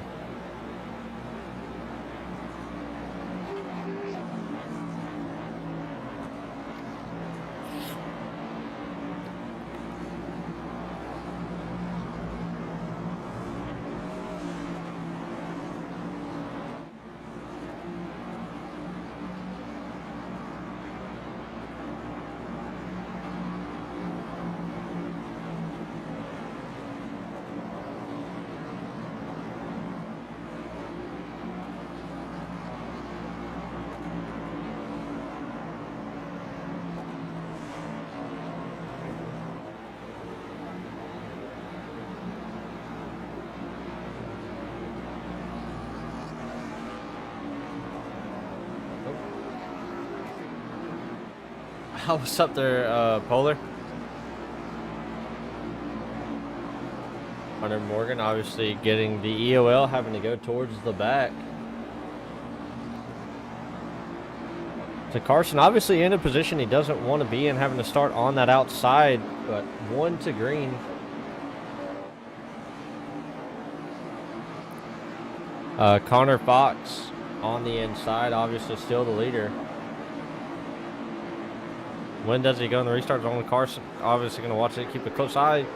What's up there, Polar? Hunter Morgan obviously getting the EOL, having to go towards the back. So Carson obviously in a position he doesn't want to be in, having to start on that outside, but 1 to green. Connor Fox on the inside, obviously still the leader. When does he go in the restart zone? Carson obviously going to watch it, keep a close eye.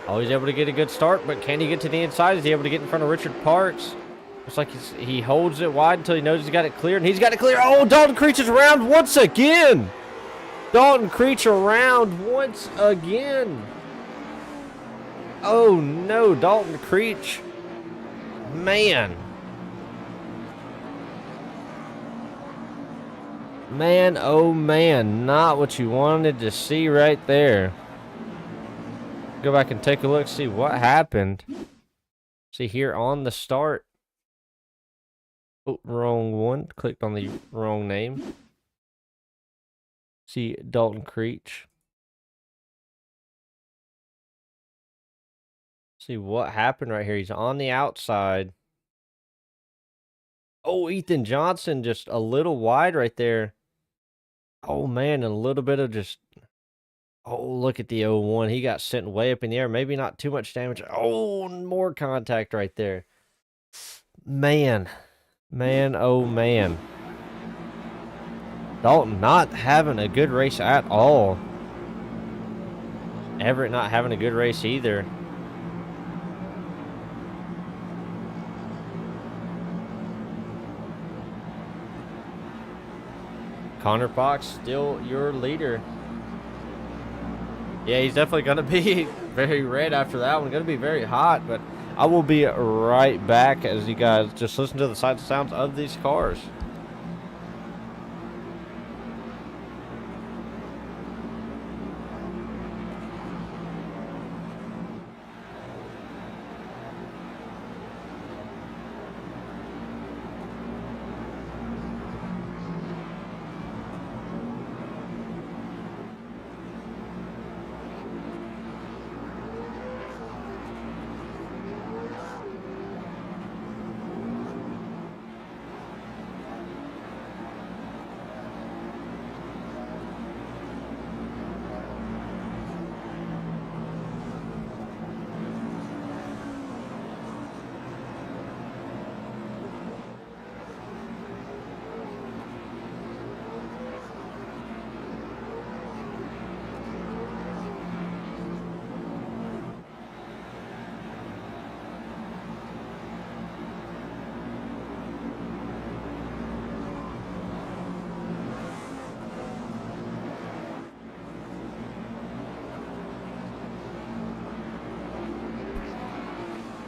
Oh, he's able to get a good start, but can he get to the inside? Is he able to get in front of Richard Parks? Looks like he holds it wide until he knows he's got it cleared, and he's got it clear. Oh, Dalton Creech is around once again. Dalton Creech around once again. Oh, no, Dalton Creech. Man. Man, oh man, not what you wanted to see right there. Go back and take a look, see what happened. See here on the start. Oh, wrong one. Clicked on the wrong name. See Dalton Creech. See what happened right here. He's on the outside. Oh, Ethan Johnson just a little wide right there. Oh, man, and a little bit of just oh, look at the 0-1. He got sent way up in the air. Maybe not too much damage. Oh, more contact right there. Man. Man, oh, man. Dalton not having a good race at all. Everett not having a good race either. Connor Fox still your leader. Yeah, he's definitely going to be very red after that one. Going to be very hot, but I will be right back as you guys just listen to the sights and sounds of these cars.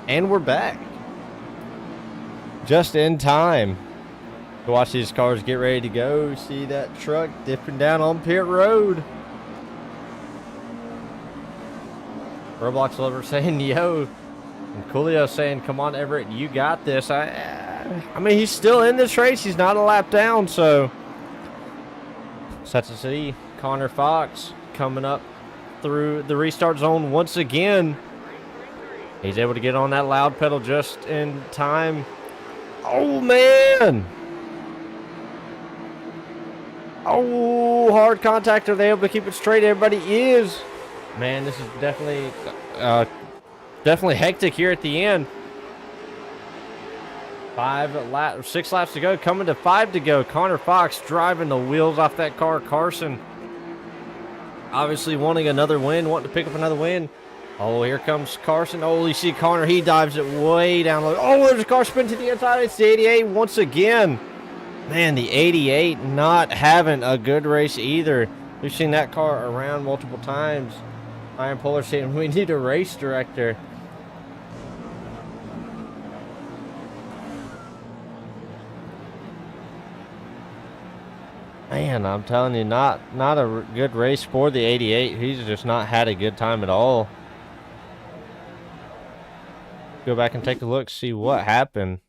And we're back. Just in time to watch these cars get ready to go. See that truck dipping down on pit road. Roblox lover saying yo. And Coolio saying, come on, Everett, you got this. I mean, he's still in this race. He's not a lap down, so. Such to see Connor Fox coming up through the restart zone once again. He's able to get on that loud pedal just in time. Oh, man. Oh, hard contact. Are they able to keep it straight? Everybody is. Man, this is definitely hectic here at the end. 6 laps to go. Coming to 5 to go. Connor Fox driving the wheels off that car. Carson obviously wanting another win, wanting to pick up another win. Oh, here comes Carson. Oh, you see Connor. He dives it way down low. Oh, there's a car spin to the inside. It's the 88 once again. Man, the 88 not having a good race either. We've seen that car around multiple times. Iron Polar saying we need a race director. Man, I'm telling you, not a good race for the 88. He's just not had a good time at all. Go back and take a look, see what happened.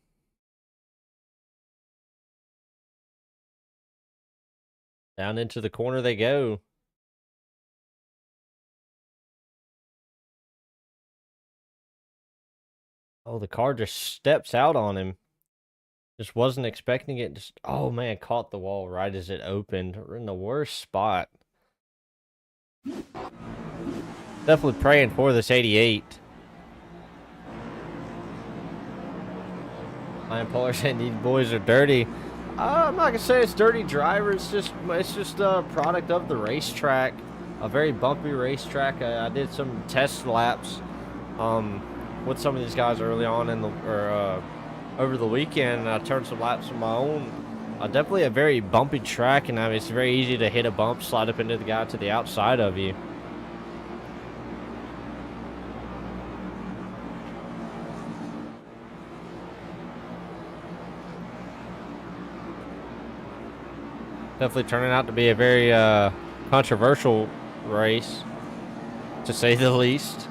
Down into the corner they go. Oh, the car just steps out on him. Just wasn't expecting it. Just, oh man, caught the wall right as it opened. We're in the worst spot. Definitely praying for this 88. Iron Polar saying these boys are dirty. I'm not gonna say it's dirty driver. It's just a product of the racetrack. A very bumpy racetrack. I did some test laps with some of these guys early on in the over the weekend, and I turned some laps of my own. Definitely a very bumpy track, and I mean it's very easy to hit a bump, slide up into the guy to the outside of you. Definitely turning out to be a very controversial race, to say the least.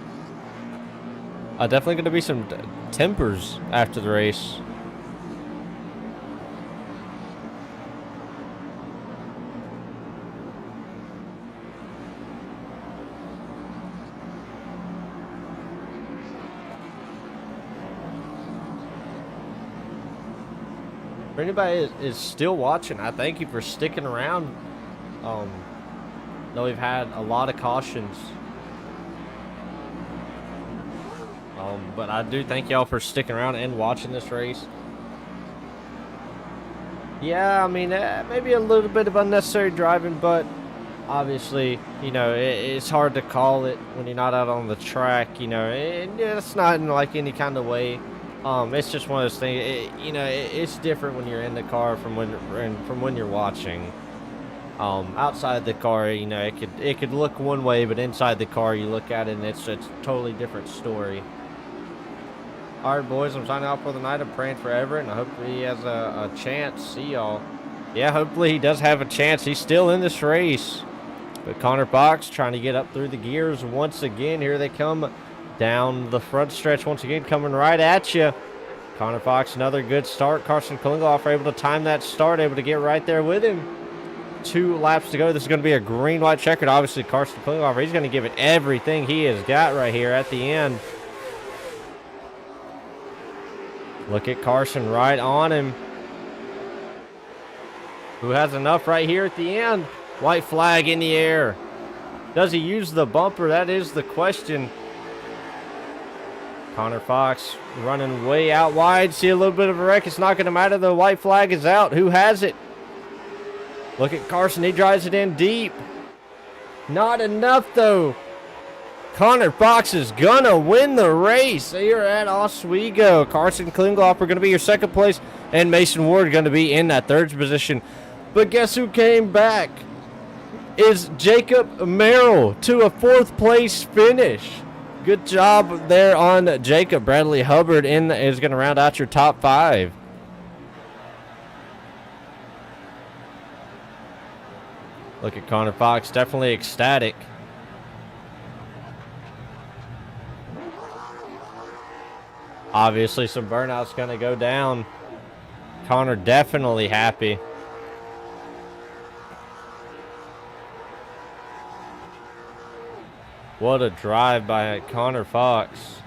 Definitely going to be some tempers after the race. For anybody is still watching, I thank you for sticking around. Um, Though we've had a lot of cautions. But I do thank y'all for sticking around and watching this race. Yeah, I mean, maybe a little bit of unnecessary driving, but obviously, you know, it's hard to call it when you're not out on the track, you know, and it's not in like any kind of way. It's just one of those things, you know, it's different when you're in the car from when you're watching. Outside the car, you know, it could look one way, but inside the car, you look at it and it's a totally different story. All right, boys, I'm signing off for the night. I'm praying for Everett, and I hope he has a chance. See y'all. Yeah, hopefully he does have a chance. He's still in this race. But Connor Fox trying to get up through the gears once again. Here they come down the front stretch once again, coming right at you. Connor Fox, another good start. Carson Klingelhoff able to time that start, able to get right there with him. 2 laps to go. This is going to be a green-white checkered. Obviously, Carson Klingelhoff, he's going to give it everything he has got right here at the end. Look at Carson right on him. Who has enough right here at the end? White flag in the air. Does he use the bumper? That is the question. Connor Fox running way out wide. See a little bit of a wreck. It's not going to matter. The white flag is out. Who has it? Look at Carson. He drives it in deep. Not enough, though. Connor Fox is going to win the race here at Oswego. Carson Klingelhoff are going to be your second place, and Mason Ward going to be in that third position. But guess who came back? Is Jacob Merrill to a 4th place finish. Good job there on Jacob. Bradley Hubbard is going to round out your top 5. Look at Connor Fox, definitely ecstatic. Obviously, some burnout's going to go down. Connor definitely happy. What a drive by Connor Fox.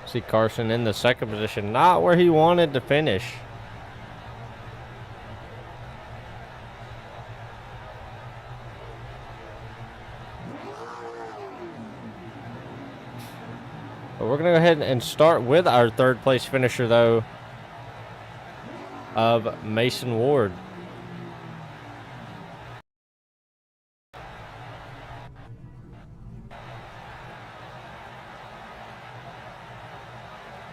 See Carson in the second position, not where he wanted to finish. But we're going to go ahead and start with our third place finisher, though, of Mason Ward.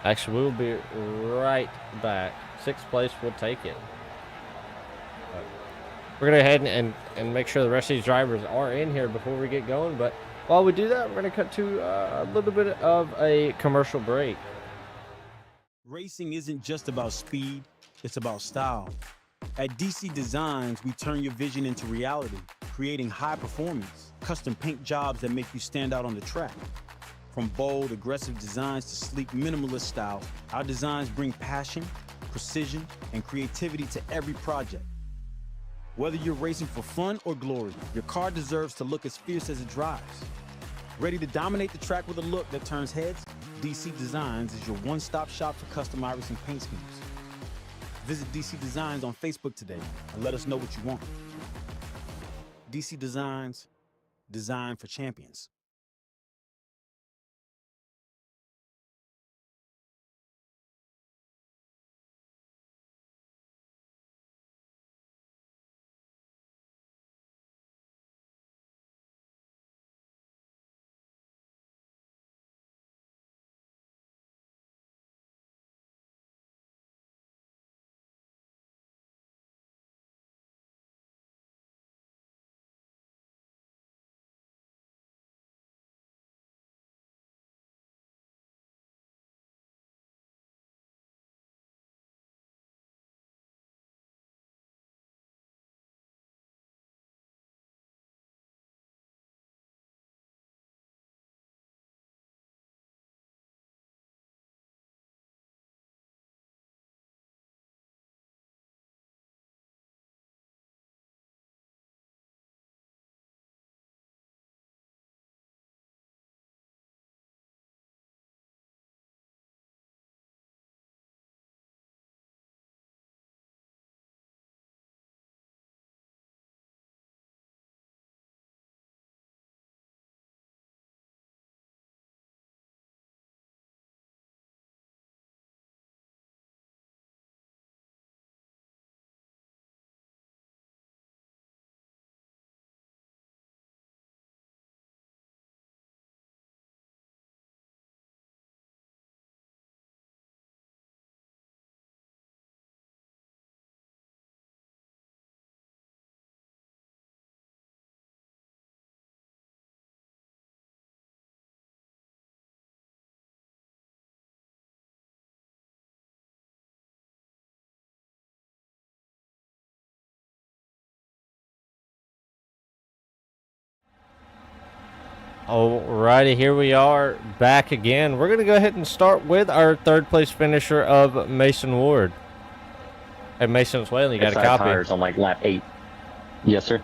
Actually, we'll be right back. 6th place, we'll take it. We're going to go ahead and make sure the rest of these drivers are in here before we get going. But while we do that, we're going to cut to a little bit of a commercial break. Racing isn't just about speed, it's about style. At DC Designs, we turn your vision into reality, creating high performance, custom paint jobs that make you stand out on the track. From bold, aggressive designs to sleek, minimalist styles, our designs bring passion, precision, and creativity to every project. Whether you're racing for fun or glory, your car deserves to look as fierce as it drives. Ready to dominate the track with a look that turns heads? DC Designs is your one-stop shop for custom iris paint schemes. Visit DC Designs on Facebook today and let us know what you want. DC Designs, design for champions. Alrighty, here we are back again. We're going to go ahead and start with our third place finisher of Mason Ward. Hey, Mason, as well, you got a copy. Tires on like lap 8. Yes, sir.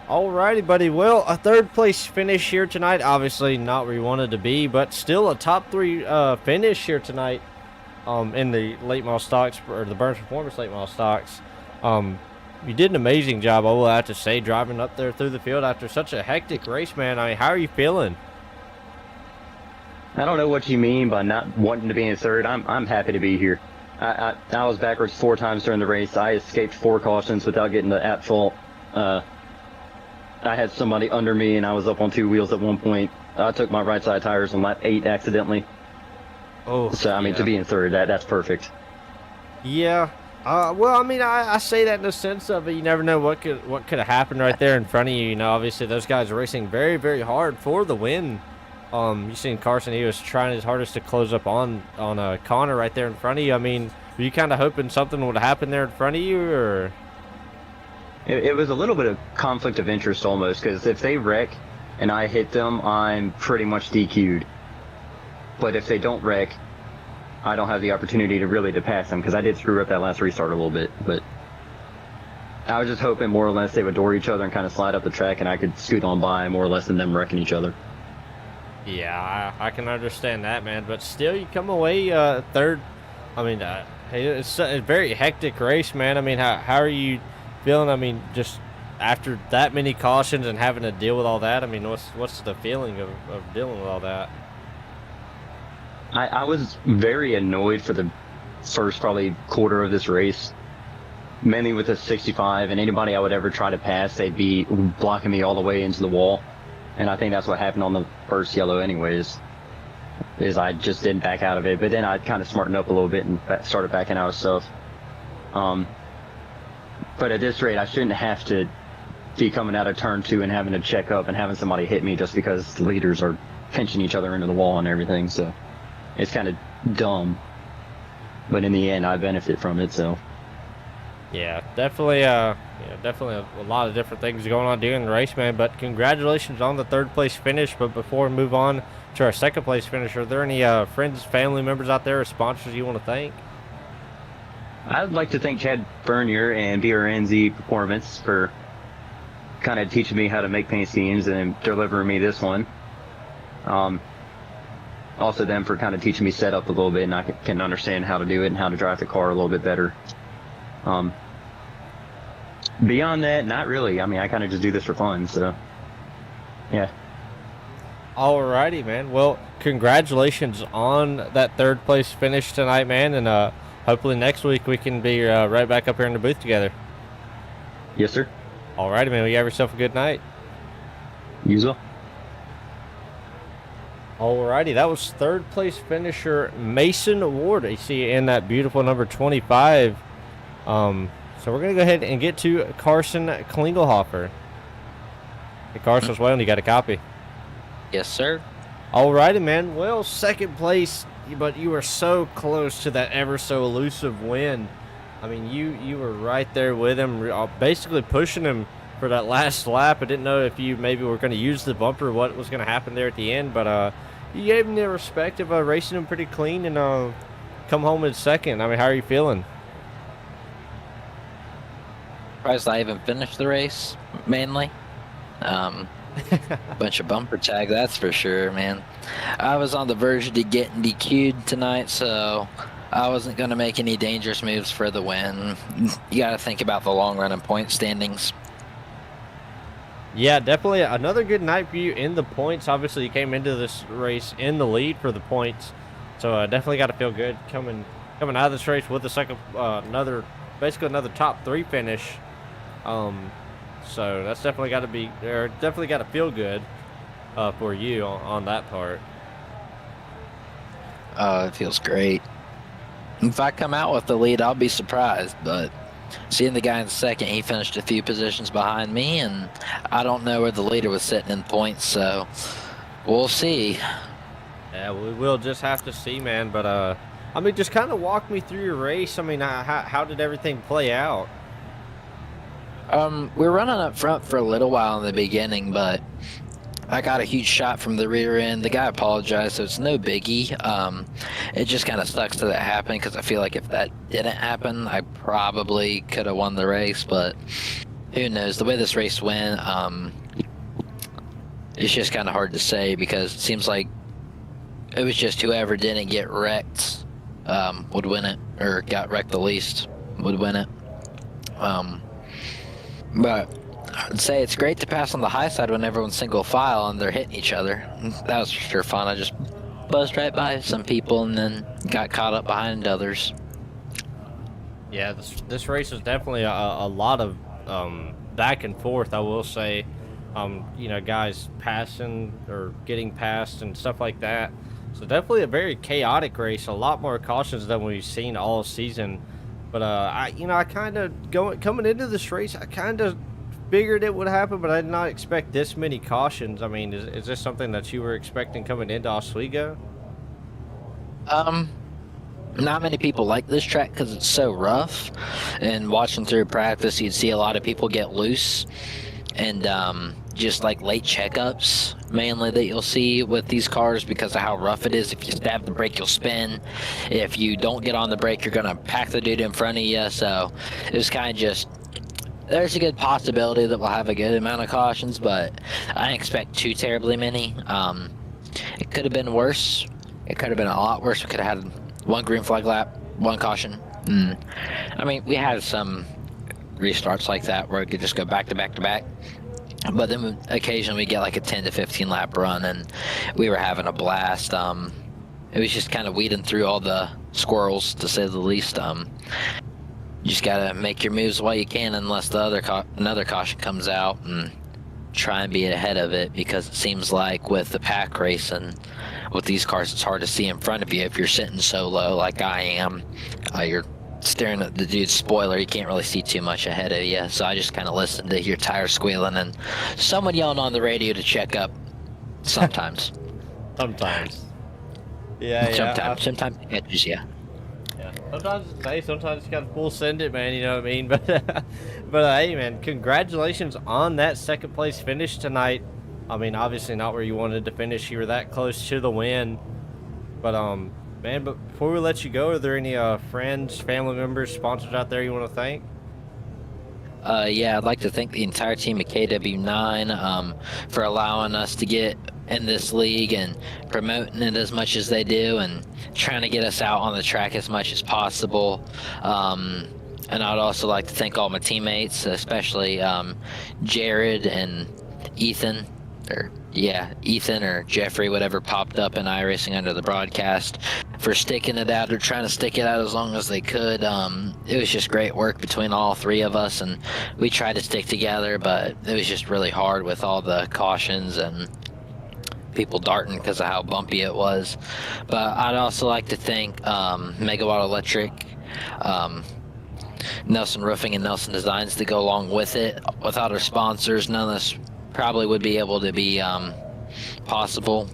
Alrighty, buddy. Well, a third place finish here tonight. Obviously not where you wanted to be, but still a top 3 finish here tonight in the late model stocks, or the Burns Performance late model stocks. You did an amazing job, I will have to say, driving up there through the field after such a hectic race, man. I mean, how are you feeling? I don't know what you mean by not wanting to be in third. I'm happy to be here. I was backwards 4 times during the race. I escaped 4 cautions without getting the at fault. I had somebody under me, and I was up on 2 wheels at one point. I took my right side tires on lap 8 accidentally. Oh, so I mean, to be in third, that's perfect. Yeah. Well, I mean, I say that in the sense of you never know what could have happened right there in front of you. You know, obviously those guys are racing very, very hard for the win. You seen Carson; he was trying his hardest to close up on Connor right there in front of you. I mean, were you kind of hoping something would happen there in front of you, or? It was a little bit of conflict of interest almost, because if they wreck and I hit them, I'm pretty much DQ'd. But if they don't wreck, I don't have the opportunity to pass them, because I did screw up that last restart a little bit. But I was just hoping more or less they would door each other and kind of slide up the track, and I could scoot on by more or less than them wrecking each other. Yeah, I can understand that, man. But still, you come away third. I mean, it's a very hectic race, man. I mean, how are you feeling? I mean, just after that many cautions and having to deal with all that, I mean, what's the feeling of dealing with all that? I was very annoyed for the first probably quarter of this race, mainly with the 65, and anybody I would ever try to pass, they'd be blocking me all the way into the wall. And I think that's what happened on the first yellow anyways, is I just didn't back out of it. But then I kind of smartened up a little bit and started backing out of stuff. But at this rate, I shouldn't have to be coming out of turn 2 and having to check up and having somebody hit me just because the leaders are pinching each other into the wall and everything. So it's kind of dumb, but in the end, I benefit from it. So yeah, definitely definitely a lot of different things going on during the race, man. But congratulations on the third place finish. But before we move on to our second place finish, are there any friends, family members out there or sponsors you want to thank? I'd like to thank Chad Bernier and BRNZ Performance for kind of teaching me how to make paint schemes and delivering me this one. Also them for kind of teaching me setup a little bit, and I can understand how to do it and how to drive the car a little bit better. Beyond that, not really. I mean, I kind of just do this for fun, so yeah. Alrighty, man. Well, congratulations on that third place finish tonight, man, and hopefully next week we can be right back up here in the booth together. Yes, sir. Alrighty, man. Well, you have yourself a good night. You as well. Alrighty, that was third place finisher Mason Ward. You see in that beautiful number 25. So we're going to go ahead and get to Carson Klingelhofer. Hey, Carson, well, you got a copy? Yes, sir. Alrighty, man. Well, second place, but you were so close to that ever so elusive win. I mean, you were right there with him, basically pushing him for that last lap. I didn't know if you maybe were going to use the bumper, what was going to happen there at the end, but you gave him the respect of racing him pretty clean and come home in second. I mean, how are you feeling? Surprised I even finished the race, mainly. Bunch of bumper tag, that's for sure, man. I was on the verge of getting DQ'd tonight, so I wasn't going to make any dangerous moves for the win. You got to think about the long run and point standings. Yeah, definitely another good night for you in the points. Obviously, you came into this race in the lead for the points, so definitely got to feel good coming out of this race with the second, basically another top 3 finish. So that's definitely got to feel good for you on that part. It feels great. If I come out with the lead, I'll be surprised, but seeing the guy in second, he finished a few positions behind me, and I don't know where the leader was sitting in points, so we'll see. Yeah, we will just have to see, man. But I mean, just kind of walk me through your race. I mean, how did everything play out? We were running up front for a little while in the beginning, but I got a huge shot from the rear end. The guy apologized, so it's no biggie. It just kind of sucks that it happened because I feel like if that didn't happen, I probably could have won the race. But who knows? The way this race went, it's just kind of hard to say because it seems like it was just whoever didn't get wrecked would win it, or got wrecked the least would win it. But I'd say it's great to pass on the high side when everyone's single file and they're hitting each other. That was for sure fun. I just buzzed right by some people and then got caught up behind others. Yeah, this race is definitely a lot of back and forth, I will say. You know, guys passing or getting passed and stuff like that. So definitely a very chaotic race. A lot more cautions than we've seen all season. But I kind of coming into this race, I kind of figured it would happen, but I did not expect this many cautions. I mean, is this something that you were expecting coming into Oswego? Not many people like this track because it's so rough. And watching through practice, you'd see a lot of people get loose. And just like late checkups mainly that you'll see with these cars because of how rough it is. If you stab the brake, you'll spin. If you don't get on the brake, you're gonna pack the dude in front of you. So it was kind of just, there's a good possibility that we'll have a good amount of cautions, but I didn't expect too terribly many. It could have been worse. It could have been a lot worse. We could have had one green flag lap, one caution. I mean, we had some restarts like that where it could just go back to back to back. But then occasionally we get like a 10 to 15 lap run, and we were having a blast. It was just kind of weeding through all the squirrels, to say the least. You just gotta make your moves while you can, unless the another caution comes out, and try and be ahead of it, because it seems like with the pack racing, with these cars, it's hard to see in front of you if you're sitting so low like I am. You're staring at the dude's spoiler, you can't really see too much ahead of you. So I just kind of listen to your tires squealing and someone yelling on the radio to check up. Sometimes. Sometimes. Yeah. Sometimes it catches you. Yeah. Sometimes it's nice. Sometimes you got to full send it, man. You know what I mean? But hey, man, congratulations on that second place finish tonight. I mean, obviously not where you wanted to finish. You were that close to the win. But man, but before we let you go, are there any friends, family members, sponsors out there you want to thank? Yeah, I'd like to thank the entire team at KW9 for allowing us to get in this league and promoting it as much as they do and trying to get us out on the track as much as possible. And I'd also like to thank all my teammates, especially Jared and Ethan, Ethan or Jeffrey, whatever popped up in iRacing under the broadcast, for sticking it out or trying to stick it out as long as they could. It was just great work between all three of us, and we tried to stick together, but it was just really hard with all the cautions and people darting because of how bumpy it was. But I'd also like to thank Megawatt Electric, Nelson Roofing, and Nelson Designs to go along with it. Without our sponsors, none of this probably would be able to be possible.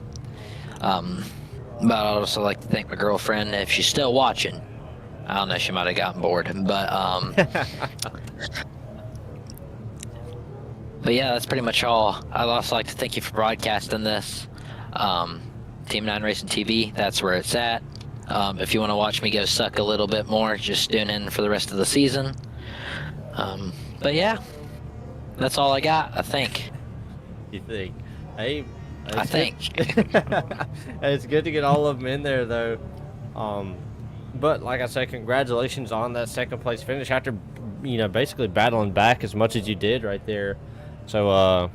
But I'd also like to thank my girlfriend, if she's still watching. I don't know, she might have gotten bored, but but yeah, that's pretty much all. I'd also like to thank you for broadcasting this. Team 9 Racing TV, that's where it's at. If you want to watch me go suck a little bit more, just tune in for the rest of the season. But yeah, that's all I got, I think. You think? Hey, I think. It's good to get all of them in there, though. But like I said, congratulations on that second place finish after, basically battling back as much as you did right there. So,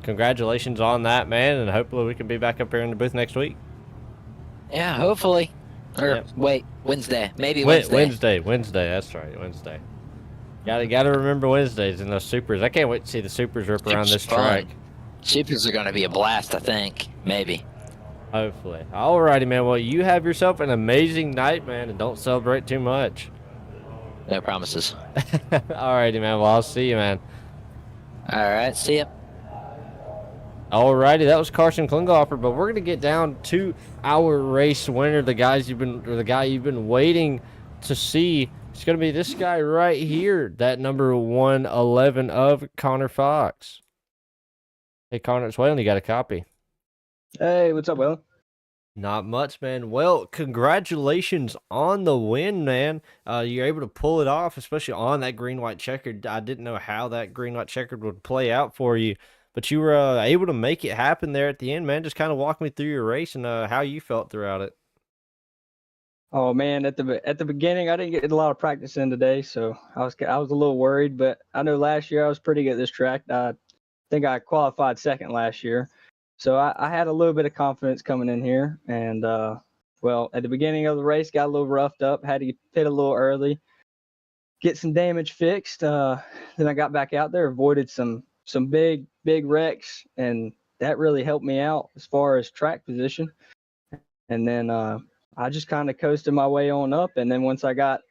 congratulations on that, man, and hopefully we can be back up here in the booth next week. Yeah, hopefully. Or Yep. wait, Wednesday. Maybe Wednesday. Wednesday. That's right, Wednesday. Gotta remember Wednesdays and those supers. I can't wait to see the supers rip around this track. Supers are going to be a blast, I think. Maybe. Hopefully. Alrighty, man. Well, you have yourself an amazing night, man, and don't celebrate too much. No promises. Alrighty, man. Well, I'll see you, man. All right, see ya. Alrighty, that was Carson Klinghoffer, but we're gonna get down to our race winner, the guy you've been waiting to see. It's gonna be this guy right here, that number 111 of Connor Fox. Hey, Connor, it's Waylon. You got a copy? Hey, what's up, Will? Not much, man. Well, congratulations on the win, man. You're able to pull it off, especially on that green-white checkered. I didn't know how that green-white checkered would play out for you, but you were able to make it happen there at the end, man. Just kind of walk me through your race and how you felt throughout it. Oh man, at the beginning, I didn't get a lot of practice in today, so I was a little worried. But I know last year I was pretty good at this track. I think I qualified second last year, so I had a little bit of confidence coming in here. And well, at the beginning of the race, got a little roughed up. Had to pit a little early, get some damage fixed. Then I got back out there, avoided some big wrecks, and that really helped me out as far as track position. And then I just kind of coasted my way on up. And then once I got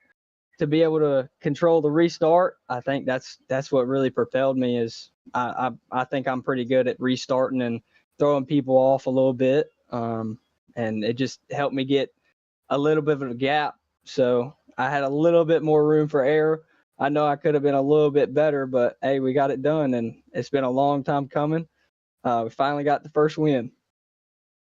to be able to control the restart, I think that's what really propelled me. Is I think I'm pretty good at restarting and throwing people off a little bit, and it just helped me get a little bit of a gap. So I had a little bit more room for error. I know I could have been a little bit better, but hey, we got it done, and it's been a long time coming. We finally got the first win.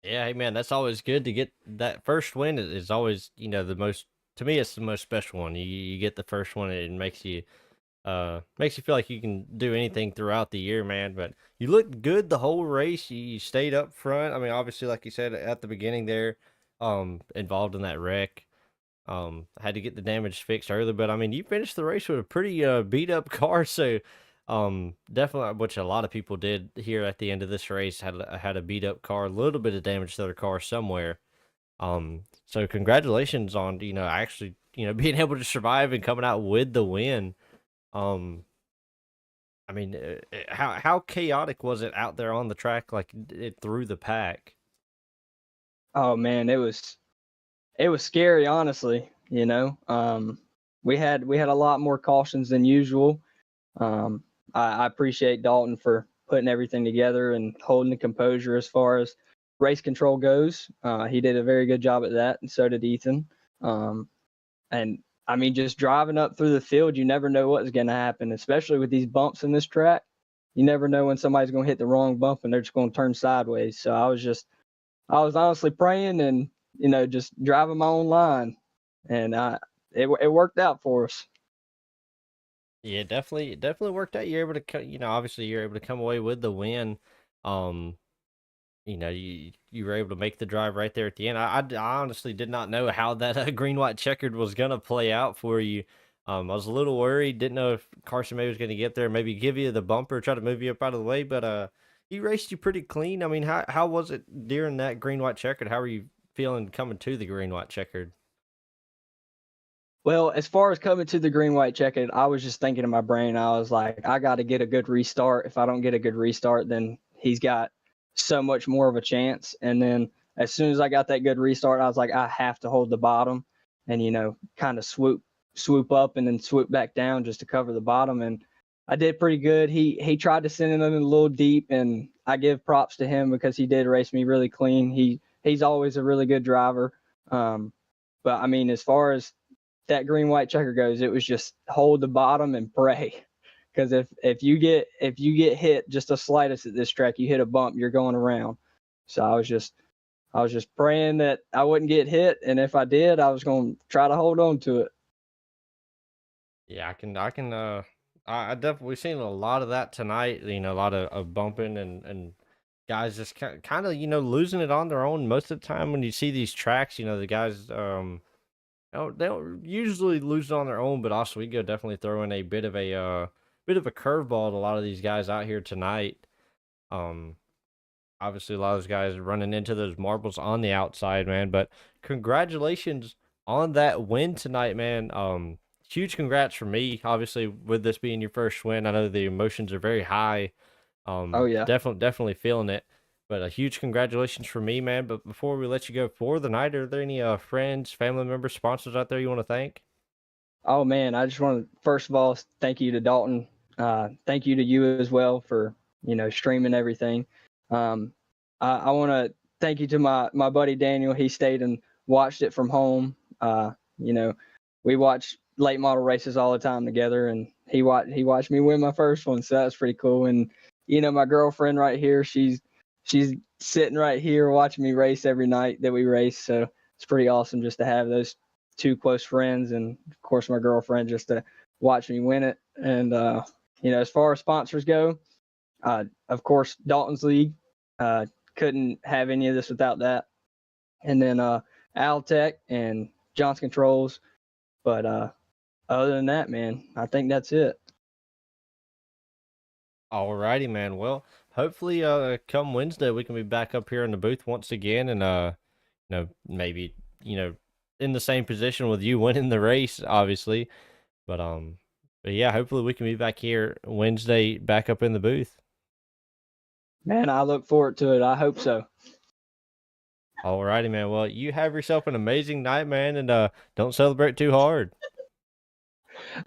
Yeah, hey man, that's always good to get that first win. Is always, the most, to me, it's the most special one. You get the first one, it makes you feel like you can do anything throughout the year, man. But you looked good the whole race. You stayed up front. I mean, obviously, like you said at the beginning there, involved in that wreck. Had to get the damage fixed early, but I mean, you finished the race with a pretty beat up car, so definitely, which a lot of people did here at the end of this race, had a beat up car, a little bit of damage to their car somewhere. So congratulations on actually being able to survive and coming out with the win. Um, I mean, how chaotic was it out there on the track, like it through the pack? Oh man, it was scary, honestly. We had a lot more cautions than usual. I appreciate Dalton for putting everything together and holding the composure as far as race control goes. He did a very good job at that, and so did Ethan. And I mean, just driving up through the field, you never know what's going to happen, especially with these bumps in this track. You never know when somebody's going to hit the wrong bump and they're just going to turn sideways. So I was honestly praying and just driving my own line, and it worked out for us. Yeah, definitely worked out. You're able to, obviously you're able to come away with the win. Um, you were able to make the drive right there at the end. I honestly did not know how that green white checkered was gonna play out for you. I was a little worried. Didn't know if Carson May was gonna get there, maybe give you the bumper, try to move you up out of the way. But he raced you pretty clean. I mean, how was it during that green white checkered? How were you feeling coming to the green white checkered? Well, as far as coming to the green white checkered, I was just thinking in my brain, I was like, I got to get a good restart. If I don't get a good restart, then he's got so much more of a chance. And then as soon as I got that good restart, I was like, I have to hold the bottom and kind of swoop up and then swoop back down just to cover the bottom. And I did pretty good. He tried to send them in a little deep, and I give props to him because he did race me really clean. He's always a really good driver. But I mean, as far as that green white checker goes, it was just hold the bottom and pray. Because if you get hit just the slightest at this track, you hit a bump, you're going around. So I was just praying that I wouldn't get hit, and if I did, I was going to try to hold on to it. Yeah, I definitely seen a lot of that tonight. A lot of bumping and guys just kind of losing it on their own most of the time. When you see these tracks, the guys they don't usually lose it on their own, but Oswego definitely throwing a bit of a curveball to a lot of these guys out here tonight. Um, Obviously a lot of those guys are running into those marbles on the outside, man. But congratulations on that win tonight, man. Huge congrats for me. Obviously, with this being your first win, I know the emotions are very high. Oh yeah. Definitely feeling it. But a huge congratulations for me, man. But before we let you go for the night, are there any friends, family members, sponsors out there you want to thank? Oh man, I just want to first of all thank you to Dalton. Thank you to you as well for streaming everything. I want to thank you to my buddy Daniel. He stayed and watched it from home. We watch late model races all the time together, and he watched me win my first one, so that's pretty cool. And my girlfriend right here, she's sitting right here watching me race every night that we race. So it's pretty awesome just to have those two close friends, and of course my girlfriend just to watch me win it. And as far as sponsors go, of course Dalton's League, couldn't have any of this without that. And then Altec and Johnson Controls. But other than that, man, I think that's it. Alrighty, man. Well, hopefully, come Wednesday we can be back up here in the booth once again, and maybe in the same position with you winning the race, obviously. But yeah, hopefully we can be back here Wednesday, back up in the booth. Man, I look forward to it. I hope so. Alrighty, man. Well, you have yourself an amazing night, man, and don't celebrate too hard.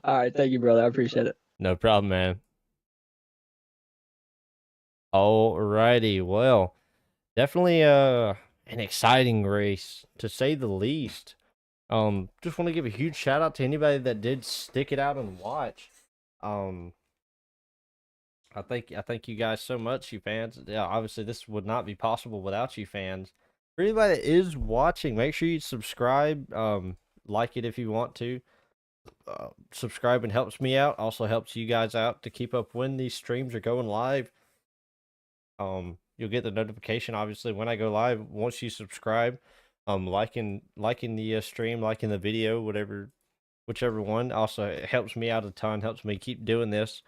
All right, thank you, brother. I appreciate it. No problem, man. Alrighty, well, definitely an exciting race to say the least. Just want to give a huge shout out to anybody that did stick it out and watch. I thank you guys so much, you fans. Yeah, obviously this would not be possible without you fans. For anybody that is watching, make sure you subscribe. Like it if you want to. Subscribing helps me out. Also helps you guys out to keep up when these streams are going live. You'll get the notification obviously when I go live once you subscribe. Liking the stream, liking the video, whichever one. Also, it helps me out a ton. Helps me keep doing this.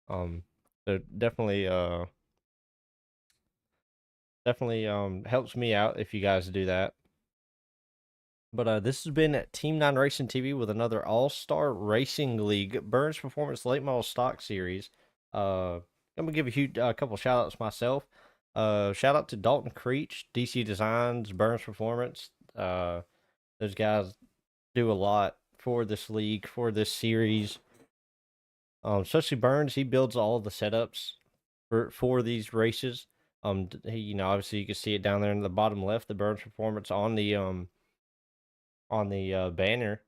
So definitely helps me out if you guys do that. But this has been Team 9 Racing TV with another All-Star Racing League Burns Performance Late Model Stock Series. I'm gonna give a couple shout outs myself. Shout out to Dalton Creech, DC Designs, Burns Performance. Those guys do a lot for this league, for this series. Especially Burns, he builds all the setups for these races. He, obviously you can see it down there in the bottom left, the Burns Performance on the banner.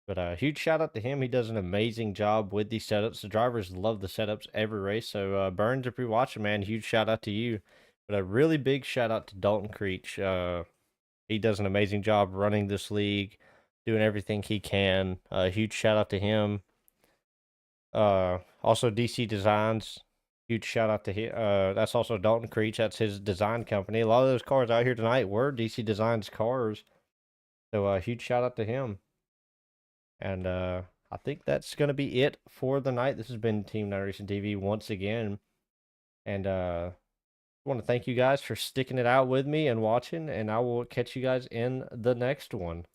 But huge shout out to him. He does an amazing job with these setups. The drivers love the setups every race. So Burns, if you're watching, man, huge shout out to you. But a really big shout out to Dalton Creech. He does an amazing job running this league, doing everything he can. Huge shout out to him. Also DC Designs. Huge shout out to him. That's also Dalton Creech. That's his design company. A lot of those cars out here tonight were DC Designs cars. So huge shout out to him. And I think that's going to be it for the night. This has been Team 9 Racing TV once again. And I want to thank you guys for sticking it out with me and watching. And I will catch you guys in the next one.